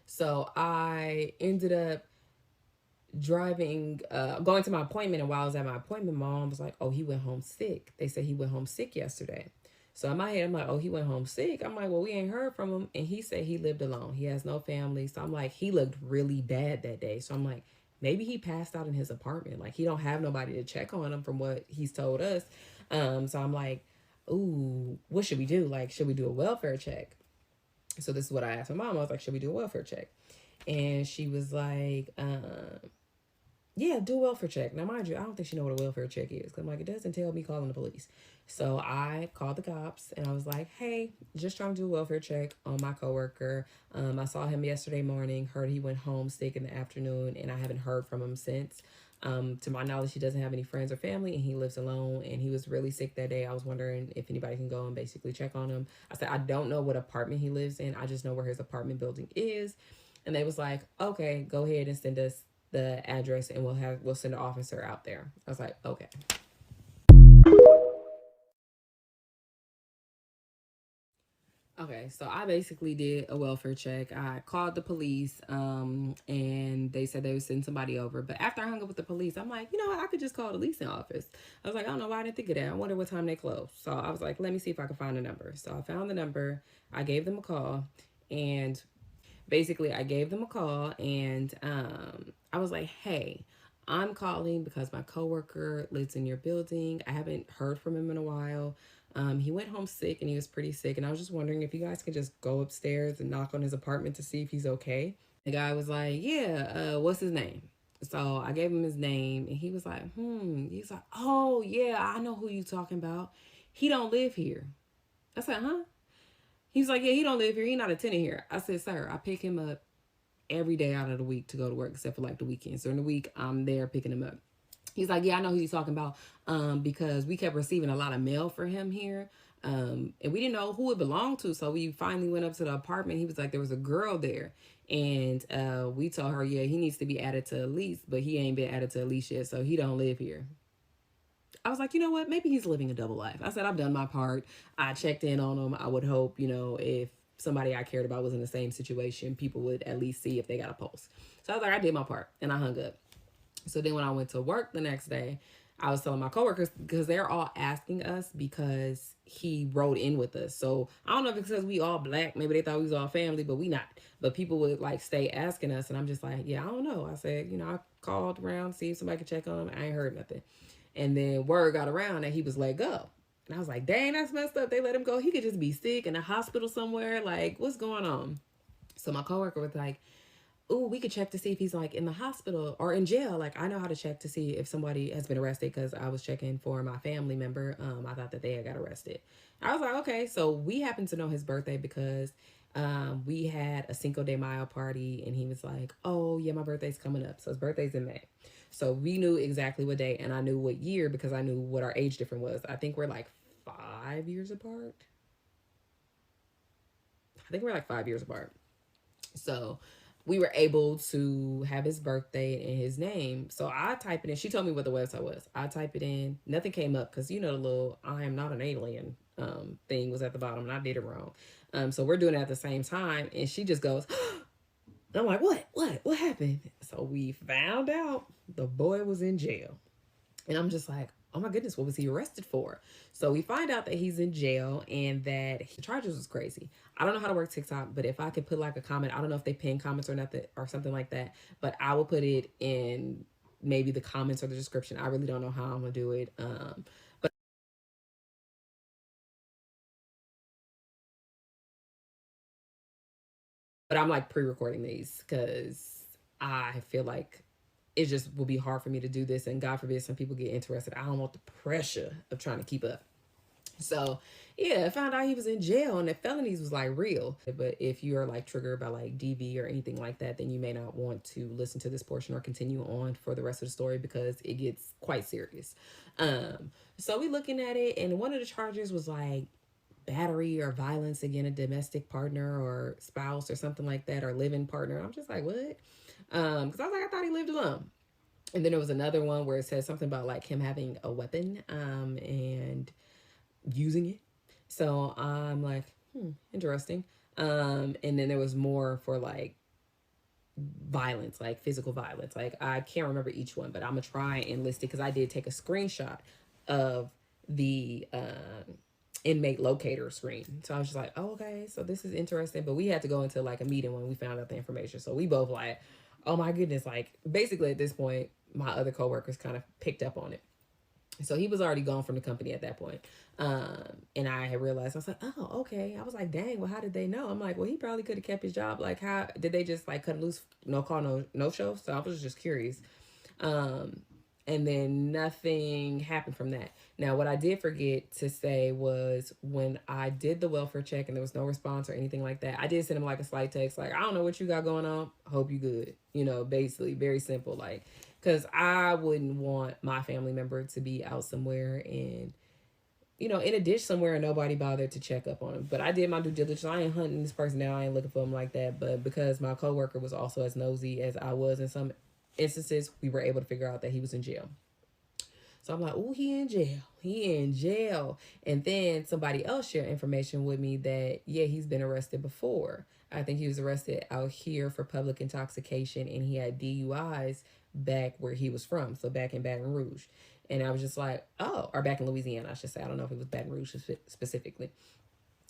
So I ended up driving, going to my appointment, and while I was at my appointment, my mom was like, "Oh, he went home sick. They said he went home sick yesterday." So in my head, I'm like, "Oh, he went home sick." I'm like, "Well, we ain't heard from him," and he said he lived alone. He has no family. So I'm like, he looked really bad that day. So I'm like, maybe he passed out in his apartment. Like he don't have nobody to check on him from what he's told us. So I'm like, "Ooh, what should we do? Like, should we do a welfare check?" So this is what I asked my mom. I was like, "Should we do a welfare check?" And she was like, yeah, do a welfare check. Now, mind you, I don't think she know what a welfare check is. Cause I'm like, it doesn't tell me calling the police. So I called the cops and I was like, hey, just trying to do a welfare check on my coworker. I saw him yesterday morning, heard he went home sick in the afternoon, and I haven't heard from him since. To my knowledge, he doesn't have any friends or family, and he lives alone, and he was really sick that day. I was wondering if anybody can go and basically check on him. I said, I don't know what apartment he lives in. I just know where his apartment building is. And they was like, okay, go ahead and send us the address and we'll send an officer out there. I was like, okay. Okay, so I basically did a welfare check. I called the police, and they said they would send somebody over. But after I hung up with the police, I'm like, you know what? I could just call the leasing office. I was like, I don't know why I didn't think of that. I wonder what time they close. So I was like, let me see if I can find a number. So I found the number. I gave them a call, and basically I gave them a call, and I was like, hey, I'm calling because my coworker lives in your building. I haven't heard from him in a while. He went home sick and he was pretty sick, and I was just wondering if you guys could just go upstairs and knock on his apartment to see if he's okay. The guy was like, yeah, what's his name? So I gave him his name, and he was like, he's like, oh yeah, I know who you talking about. He don't live here. I said, huh? He's like, yeah, he don't live here. He not a tenant here. I said, sir, I pick him up every day out of the week to go to work, except for like the weekends. During the week, I'm there picking him up. He's like, yeah, I know who he's talking about, because we kept receiving a lot of mail for him here. And we didn't know who it belonged to. So we finally went up to the apartment. He was like, there was a girl there. And we told her, yeah, he needs to be added to a lease, but he ain't been added to a lease yet. So he don't live here. I was like, you know what? Maybe he's living a double life. I said, I've done my part. I checked in on him. I would hope, if somebody I cared about was in the same situation, people would at least see if they got a pulse. So I was like, I did my part, and I hung up. So then when I went to work the next day, I was telling my coworkers, because they're all asking us because he rode in with us. So I don't know if it's because we all black. Maybe they thought we was all family, but we not. But people would like stay asking us, and I'm just like, yeah, I don't know. I said, I called around, see if somebody could check on him. I ain't heard nothing. And then word got around that he was let go. And I was like, dang, that's messed up. They let him go. He could just be sick in a hospital somewhere. Like, what's going on? So my coworker was like, "Ooh, we could check to see if he's like in the hospital or in jail. Like, I know how to check to see if somebody has been arrested, because I was checking for my family member. I thought that they had got arrested." I was like, okay. So we happened to know his birthday because we had a Cinco de Mayo party, and he was like, "Oh yeah, my birthday's coming up." So his birthday's in May. So we knew exactly what day, and I knew what year because I knew what our age difference was. I think we're like 5 years apart. I think we're like 5 years apart. So we were able to have his birthday and his name. So I type it in. She told me what the website was. I type it in. Nothing came up because, the little "I am not an alien" thing was at the bottom, and I did it wrong. So we're doing it at the same time. And she just goes, and I'm like, what happened? So we found out the boy was in jail. And I'm just like, oh my goodness, what was he arrested for? So we find out that he's in jail and that the charges was crazy. I don't know how to work TikTok, but if I could put like a comment, I don't know if they pin comments or nothing or something like that, but I will put it in maybe the comments or the description. I really don't know how I'm gonna do it. But I'm like pre-recording these because I feel like it just will be hard for me to do this, and God forbid some people get interested. I don't want the pressure of trying to keep up. So yeah, I found out he was in jail and the felonies was like real. But if you're like triggered by like DV or anything like that, then you may not want to listen to this portion or continue on for the rest of the story because it gets quite serious. So we looking at it, and one of the charges was like battery or violence against a domestic partner or spouse or something like that, or living partner. I'm just like, what? Because I was like, I thought he lived alone. And then there was another one where it said something about like him having a weapon and using it. So I'm like, interesting. And then there was more for like violence, like physical violence. Like I can't remember each one, but I'm gonna try and list it because I did take a screenshot of the inmate locator screen. So I was just like, oh, okay, so this is interesting. But we had to go into like a meeting when we found out the information. So we both like, oh my goodness, like basically at this point, my other coworkers kind of picked up on it. So he was already gone from the company at that point. And I had realized, I was like, oh, okay. I was like, dang, well, how did they know? I'm like, well, he probably could have kept his job. Like, how did they just like cut loose, no call, no show? So I was just curious. And then nothing happened from that. Now, what I did forget to say was when I did the welfare check and there was no response or anything like that, I did send him like a slight text, like, I don't know what you got going on. Hope you good. You know, basically, very simple. Like, because I wouldn't want my family member to be out somewhere and, you know, in a ditch somewhere and nobody bothered to check up on him. But I did my due diligence. I ain't hunting this person down. I ain't looking for him like that. But because my coworker was also as nosy as I was in some instances, we were able to figure out that he was in jail. So I'm like, oh, he in jail. He in jail. And then somebody else shared information with me that, yeah, he's been arrested before. I think he was arrested out here for public intoxication and he had DUIs back where he was from. So back in Baton Rouge. And I was just like, oh, or back in Louisiana, I should say. I don't know if it was Baton Rouge specifically.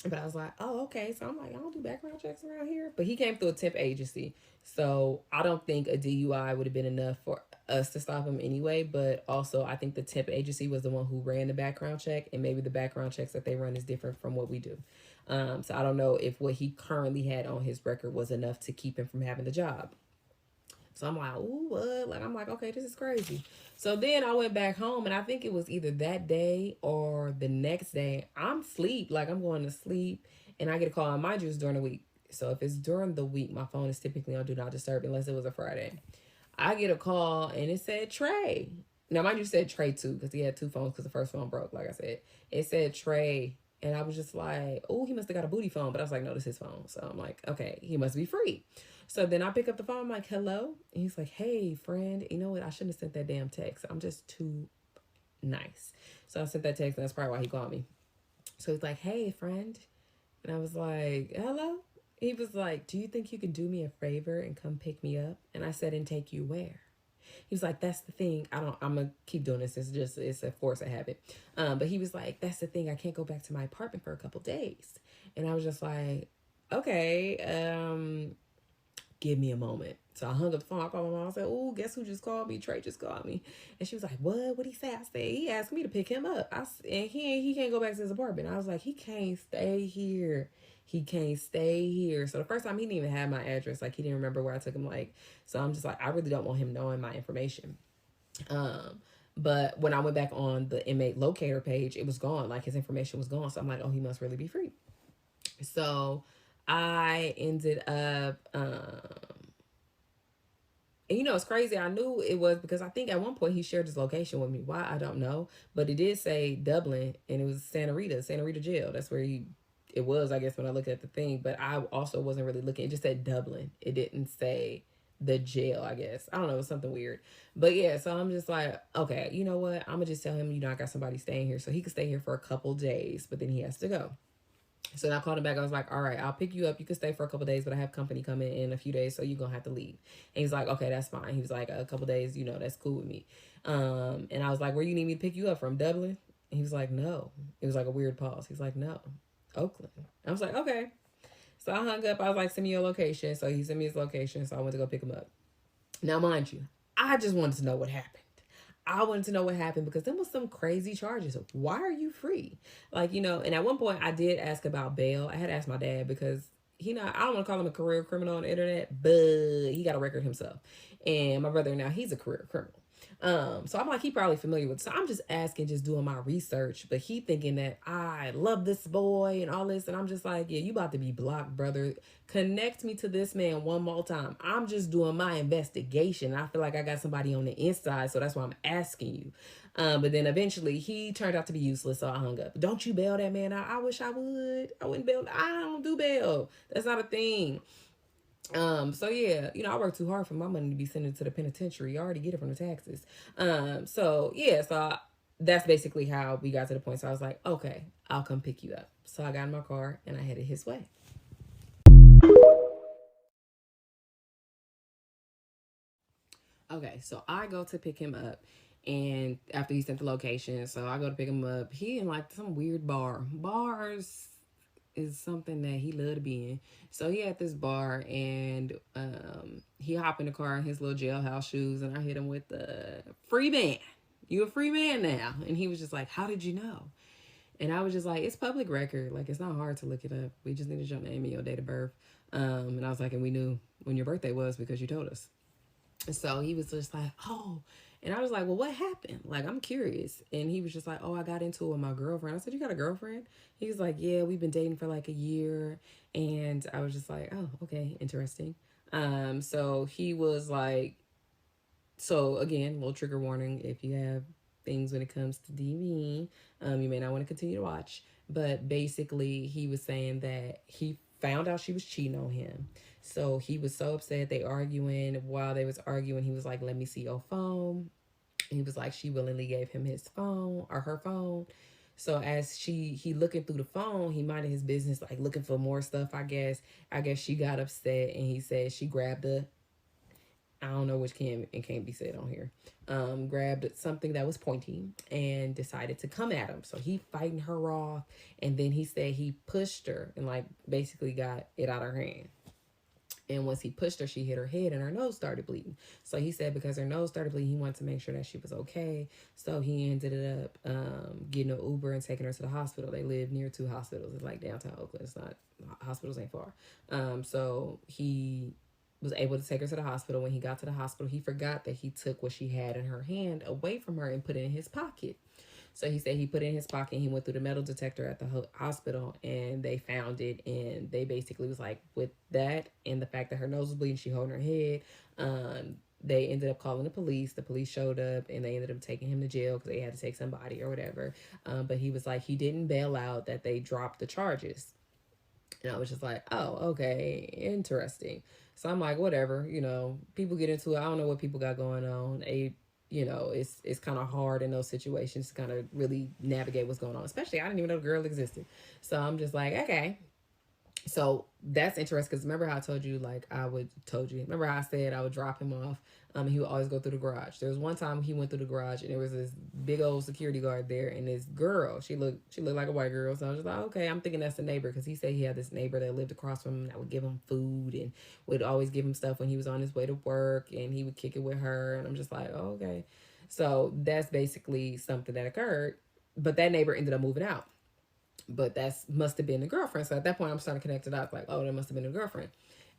But I was like, oh, okay. So I'm like, I don't do background checks around here. But he came through a temp agency. So I don't think a DUI would have been enough for us to stop him anyway. But also, I think the temp agency was the one who ran the background check. And maybe the background checks that they run is different from what we do. So I don't know if what he currently had on his record was enough to keep him from having the job. So I'm like, ooh, what? Like, I'm like, okay, this is crazy. So then I went back home, and I think it was either that day or the next day. I'm asleep, like I'm going to sleep, and I get a call. And mind you, it's during the week. So if it's during the week, my phone is typically on Do Not Disturb unless it was a Friday. I get a call, and it said Trey. Now, mind you, it said Trey too, because he had two phones because the first phone broke, like I said. It said Trey, and I was just like, oh, he must have got a booty phone. But I was like, no, this is his phone. So I'm like, okay, he must be free. So then I pick up the phone. I'm like, hello. And he's like, hey, friend. You know what? I shouldn't have sent that damn text. I'm just too nice. So I sent that text, and that's probably why he called me. So he's like, hey, friend. And I was like, hello. He was like, do you think you can do me a favor and come pick me up? And I said, and take you where? He was like, that's the thing. I'm going to keep doing this. It's a force of habit. But he was like, that's the thing. I can't go back to my apartment for a couple days. And I was just like, okay, give me a moment. So I hung up the phone. I called my mom. I said, oh, guess who just called me? Trey just called me. And she was like, what? What'd he say? I said, he asked me to pick him up. And he can't go back to his apartment. I was like, he can't stay here. He can't stay here. So the first time he didn't even have my address. Like he didn't remember where I took him. Like, so I'm just like, I really don't want him knowing my information. But when I went back on the inmate locator page, it was gone. Like his information was gone. So I'm like, oh, he must really be free. So I ended up, and you know, it's crazy. I knew it was because I think at one point he shared his location with me. Why? I don't know. But it did say Dublin and it was Santa Rita jail. That's where it was, I guess, when I looked at the thing. But I also wasn't really looking. It just said Dublin. It didn't say the jail, I guess. I don't know. It was something weird. But yeah, so I'm just like, okay, you know what? I'm going to just tell him, you know, I got somebody staying here. So he could stay here for a couple days, but then he has to go. So then I called him back. I was like, all right, I'll pick you up. You can stay for a couple days, but I have company coming in a few days, so you're going to have to leave. And he's like, okay, that's fine. He was like, a couple days, you know, that's cool with me. And I was like, where you need me to pick you up from, Dublin? And he was like, no. It was like a weird pause. He's like, no, Oakland. I was like, okay. So I hung up. I was like, send me your location. So he sent me his location. So I went to go pick him up. Now, mind you, I just wanted to know what happened. I wanted to know what happened because there was some crazy charges. Why are you free? Like, you know, and at one point I did ask about bail. I had asked my dad because I don't want to call him a career criminal on the internet, but he got a record himself. And my brother now, he's a career criminal. So I'm like, he probably familiar with it. So I'm just asking, just doing my research, but he thinking that I love this boy and all this. And I'm just like, yeah, you about to be blocked, brother. Connect me to this man one more time. I'm just doing my investigation. I feel like I got somebody on the inside. So that's why I'm asking you. But then eventually he turned out to be useless. So I hung up. Don't you bail that man out? I wish I would. I wouldn't bail. I don't do bail. That's not a thing. So yeah, I work too hard for my money to be sent to the penitentiary. You already get it from the taxes. So yeah, that's basically how we got to the point. So I was like, okay, I'll come pick you up. So I got in my car and I headed his way. Okay, so I go to pick him up, and after he sent the location, so I go to pick him up. He in like some weird bar. Bars is something that he loved to be in. So he at this bar, and he hop in the car in his little jailhouse shoes, and I hit him with the free man. You a free man now? And he was just like, "How did you know?" And I was just like, "It's public record. Like it's not hard to look it up. We just need your name and your date of birth." And I was like, "And we knew when your birthday was because you told us." So he was just like, "Oh," and I was like, "Well, what happened? Like, I'm curious." And he was just like, "Oh, I got into it with my girlfriend." I said, "You got a girlfriend?" He was like, "Yeah, we've been dating for like a year." And I was just like, "Oh, okay, interesting." So he was like, so again, little trigger warning: if you have things when it comes to DV, you may not want to continue to watch. But basically, he was saying that he found out she was cheating on him. So he was so upset. They arguing. While they was arguing, he was like, "Let me see your phone." He was like, she willingly gave him his phone or her phone. So as he looking through the phone, he minded his business, like looking for more stuff. I guess she got upset, and he said she grabbed a, I don't know which can and can't be said on here. Grabbed something that was pointing and decided to come at him. So he fighting her off, and then he said he pushed her and like basically got it out of her hand. And once he pushed her, she hit her head and her nose started bleeding. So he said because her nose started bleeding, he wanted to make sure that she was okay. So he ended up getting an Uber and taking her to the hospital. They live near two hospitals. It's like downtown Oakland. It's not, hospitals ain't far. So he was able to take her to the hospital. When he got to the hospital, he forgot that he took what she had in her hand away from her and put it in his pocket. So he said he put it in his pocket. He went through the metal detector at the hospital, and they found it. And they basically was like, with that and the fact that her nose was bleeding, she holding her head. They ended up calling the police. The police showed up, and they ended up taking him to jail because they had to take somebody or whatever. But he was like, he didn't bail out. That they dropped the charges. And I was just like, oh, okay, interesting. So I'm like, whatever, people get into it. I don't know what people got going on. It's kind of hard in those situations to kind of really navigate what's going on. Especially, I didn't even know the girl existed. So I'm just like, okay. So that's interesting because remember how I told you, like, remember how I said I would drop him off, and he would always go through the garage. There was one time he went through the garage, and there was this big old security guard there, and this girl, she looked like a white girl. So I was just like, okay, I'm thinking that's the neighbor, because he said he had this neighbor that lived across from him that would give him food and would always give him stuff when he was on his way to work, and he would kick it with her. And I'm just like, oh, okay. So that's basically something that occurred, but that neighbor ended up moving out. But that's must have been the girlfriend. So at that point, I'm starting to connect it out. Like, oh, that must have been the girlfriend.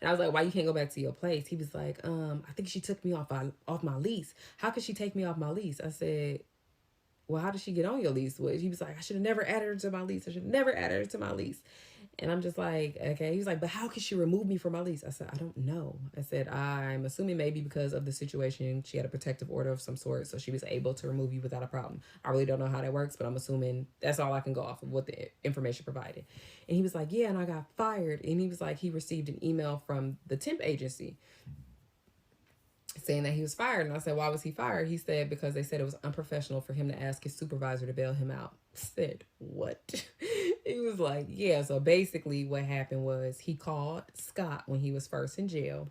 And I was like, why you can't go back to your place? He was like, I think she took me off my lease. How could she take me off my lease? I said, well, how did she get on your lease? He was like, I should have never added her to my lease. I should have never added her to my lease. And I'm just like, okay. He was like, but how could she remove me from my lease? I said, I don't know. I said, I'm assuming maybe because of the situation, she had a protective order of some sort, so she was able to remove you without a problem. I really don't know how that works, but I'm assuming that's all I can go off of what the information provided. And he was like, yeah, and I got fired. And he was like, he received an email from the temp agency saying that he was fired. And I said, why was he fired? He said, because they said it was unprofessional for him to ask his supervisor to bail him out. I said, what? He was like, yeah. So basically what happened was he called Scott when he was first in jail.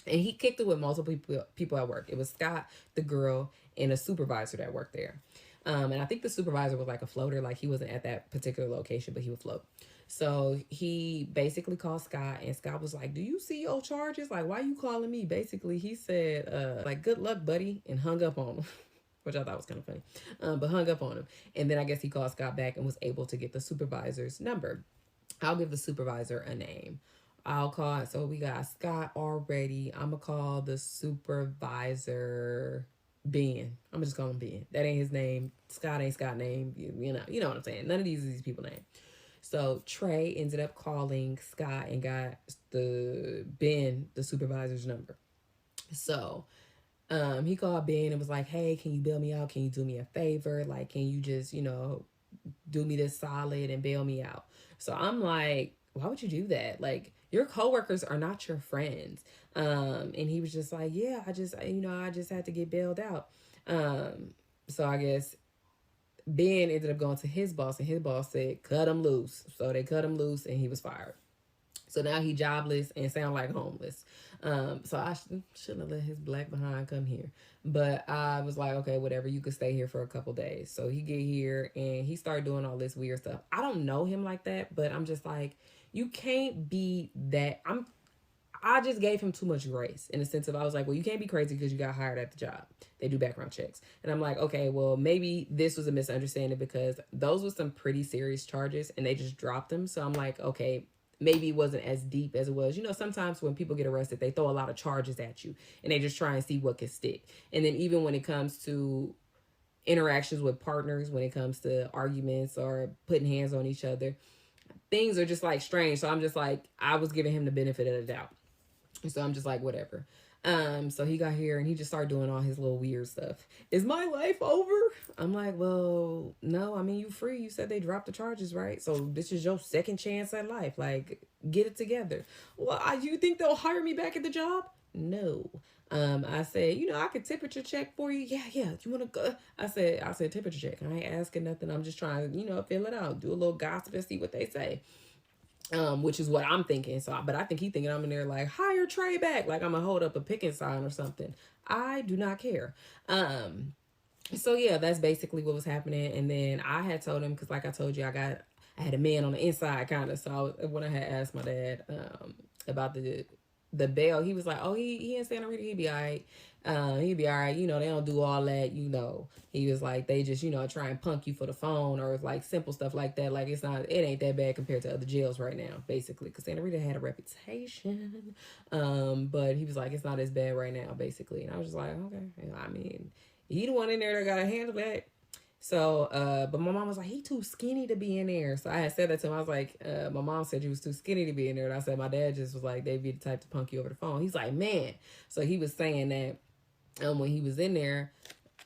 And he kicked it with multiple people at work. It was Scott, the girl, and a supervisor that worked there. And I think the supervisor was like a floater. Like he wasn't at that particular location, but he would float. So he basically called Scott, and Scott was like, do you see your charges? Like, why are you calling me? Basically, he said, like, good luck, buddy, and hung up on him. Which I thought was kind of funny, but hung up on him. And then I guess he called Scott back and was able to get the supervisor's number. I'll give the supervisor a name. I'll call it. So we got Scott already. I'm going to call the supervisor. Ben. I'm just calling him Ben. That ain't his name. Scott ain't Scott's name. You know what I'm saying. None of these people name. So Trey ended up calling Scott and got the supervisor's number. So he called Ben and was like, "Hey, can you bail me out? Can you do me a favor? Like, can you just, do me this solid and bail me out?" So I'm like, why would you do that? Like, your coworkers are not your friends. And he was just like, yeah, I just had to get bailed out. So I guess Ben ended up going to his boss, and his boss said, cut him loose. So they cut him loose, and he was fired. So now he jobless and sound like homeless. So I shouldn't have let his black behind come here. But I was like, okay, whatever. You could stay here for a couple days. So he get here and he started doing all this weird stuff. I don't know him like that, but I'm just like, you can't be that. I just gave him too much grace in the sense of I was like, well, you can't be crazy because you got hired at the job. They do background checks. And I'm like, okay, well, maybe this was a misunderstanding because those were some pretty serious charges and they just dropped them. So I'm like, okay, maybe it wasn't as deep as it was. Sometimes when people get arrested, they throw a lot of charges at you and they just try and see what can stick. And then even when it comes to interactions with partners, when it comes to arguments or putting hands on each other, things are just like strange. So I'm just like, I was giving him the benefit of the doubt. So I'm just like, whatever. So he got here and he just started doing all his little weird stuff. Is my life over? I'm like, well, no, I mean, you free. You said they dropped the charges, right? So this is your second chance at life. Like, get it together. Well, you think they'll hire me back at the job? No. I said, I could temperature check for you. Yeah. You want to go? I said, temperature check. I ain't asking nothing. I'm just trying to, fill it out, do a little gossip and see what they say. Which is what I'm thinking. But I think he thinking I'm in there like, hire Trey back. Like I'm gonna hold up a picking sign or something. I do not care. So yeah, that's basically what was happening. And then I had told him, cause like I told you, I had a man on the inside kind of. So when I had asked my dad, about the bail, he was like, oh, he in Santa Rita, he'd be all right. He'd be all right. They don't do all that, He was like, they just, try and punk you for the phone or like simple stuff like that. Like it ain't that bad compared to other jails right now, basically. Because Santa Rita had a reputation. But he was like, it's not as bad right now, basically. And I was just like, okay. I mean, he the one in there that got to handle that. So, but my mom was like, he too skinny to be in there. So I had said that to him. I was like, my mom said you was too skinny to be in there. And I said, my dad just was like, they'd be the type to punk you over the phone. He's like, man. So he was saying that when he was in there,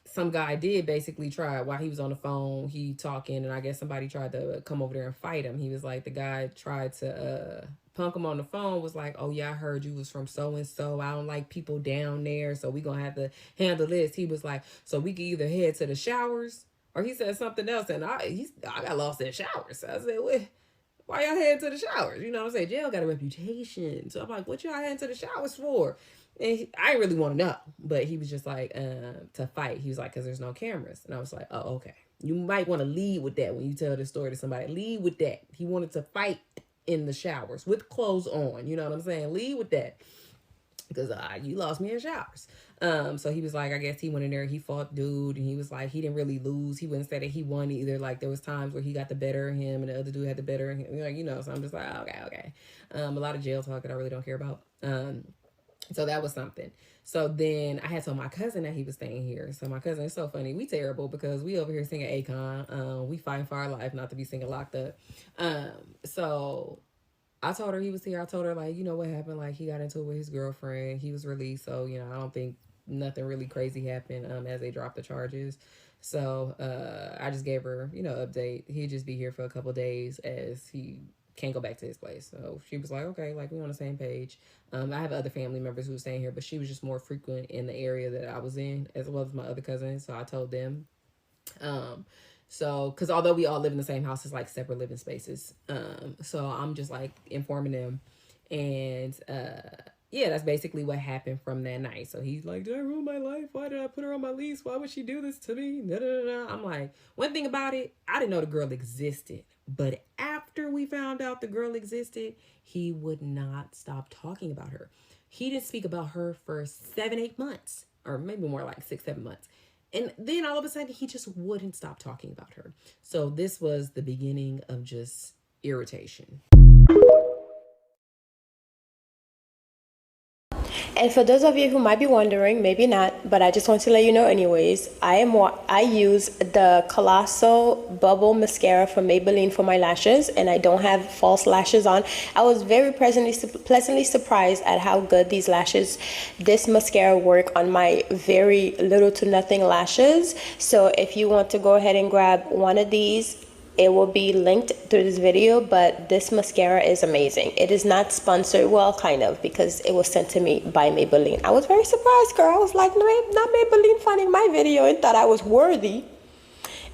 some guy did basically try while he was on the phone, he talking, and I guess somebody tried to come over there and fight him. He was like, the guy tried to punk him on the phone, was like, oh yeah, I heard you was from so-and-so. I don't like people down there, so we gonna have to handle this. He was like, so we can either head to the showers, or he said something else, and I got lost in the showers. So I said, why y'all heading to the showers? You know what I'm saying? Jail got a reputation. So I'm like, what y'all heading to the showers for? And I didn't really want to know, but he was just like, to fight. He was like, because there's no cameras. And I was like, oh, okay. You might want to lead with that when you tell this story to somebody. Lead with that. He wanted to fight in the showers with clothes on. You know what I'm saying? Lead with that. Because you lost me in showers. So he was like, I guess he went in there, he fought dude, and he was like, he didn't really lose. He wouldn't say that he won either. Like there was times where he got the better of him and the other dude had the better of him. Like, so I'm just like, okay. A lot of jail talk that I really don't care about. So that was something. So then I had told my cousin that he was staying here. So my cousin is so funny. We terrible because we over here singing Akon. We fighting for our life not to be singing locked up. So I told her he was here. I told her, like, what happened? Like, he got into it with his girlfriend. He was released. So, I don't think nothing really crazy happened as they dropped the charges. So I just gave her, update. He'd just be here for a couple days as he can't go back to his place. So she was like, okay, like, we're on the same page. I have other family members who were staying here, but she was just more frequent in the area that I was in, as well as my other cousins. So I told them. So, because although we all live in the same house, it's like separate living spaces. So I'm just like informing them. And yeah, that's basically what happened from that night. So he's like, did I ruin my life? Why did I put her on my lease? Why would she do this to me? Da, da, da, da. I'm like, one thing about it, I didn't know the girl existed. But after we found out the girl existed, he would not stop talking about her. He didn't speak about her for 7-8 months, or maybe more like 6-7 months. And then all of a sudden, he just wouldn't stop talking about her. So this was the beginning of just irritation.
And for those of you who might be wondering, maybe not, but I just want to let you know anyways, I use the Colossal Bubble Mascara from Maybelline for my lashes, and I don't have false lashes on. I was very pleasantly surprised at how good this mascara work on my very little to nothing lashes. So if you want to go ahead and grab one of these, it will be linked through this video, but this mascara is amazing. It is not sponsored, well, kind of, because it was sent to me by Maybelline. I was very surprised, girl. I was like, no, not Maybelline finding my video and thought I was worthy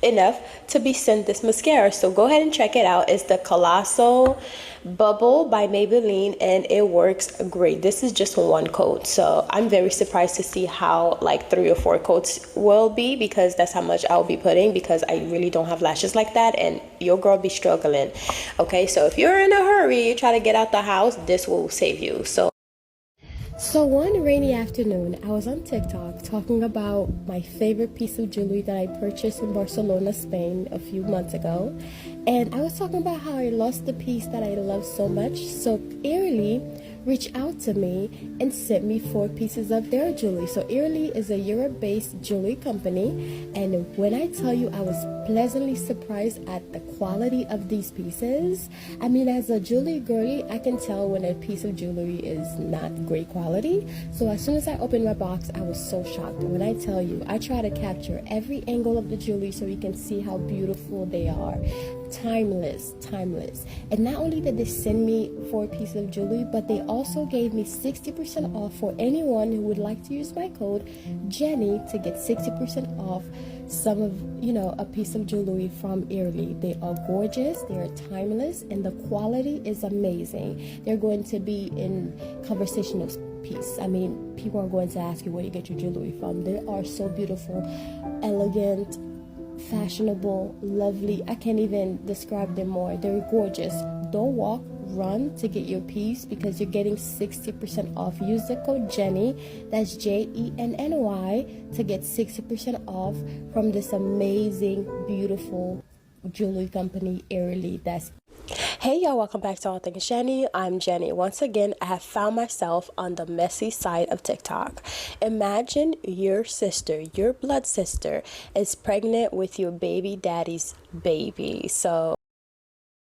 enough to be sent this mascara. So go ahead and check it out. It's the Colossal Bubble by Maybelline, and it works great. This is just one coat, so I'm very surprised to see how like 3 or 4 coats will be, because that's how much I'll be putting, because I really don't have lashes like that, and your girl be struggling. Okay, so if you're in a hurry, you try to get out the house, this will save you. So one rainy afternoon, I was on TikTok talking about my favorite piece of jewelry that I purchased in Barcelona, Spain a few months ago. And I was talking about how I lost the piece that I love so much. So Eerily reached out to me and sent me 4 pieces of their jewelry. So Eerily is a Europe-based jewelry company, and when I tell you I was pleasantly surprised at the quality of these pieces. I mean, as a jewelry girly, I can tell when a piece of jewelry is not great quality. So as soon as I opened my box, I was so shocked. When I tell you, I try to capture every angle of the jewelry so you can see how beautiful they are. Timeless. And not only did they send me 4 pieces of jewelry, but they also gave me 60% off for anyone who would like to use my code Jenny to get 60% off some of, a piece of jewelry from Eerily. They are gorgeous, they are timeless, and the quality is amazing. They're going to be in conversational piece. I mean, people are going to ask you where you get your jewelry from. They are so beautiful, elegant, fashionable, lovely. I can't even describe them more. They're gorgeous. Don't walk, run to get your piece, because you're getting 60% off. Use the code Jenny, that's JENNY, to get 60% off from this amazing, beautiful jewelry company, Eerily. Hey y'all, welcome back to All Things Jenny. I'm Jenny. Once again, I have found myself on the messy side of TikTok. Imagine your sister, your blood sister, is pregnant with your baby daddy's baby. So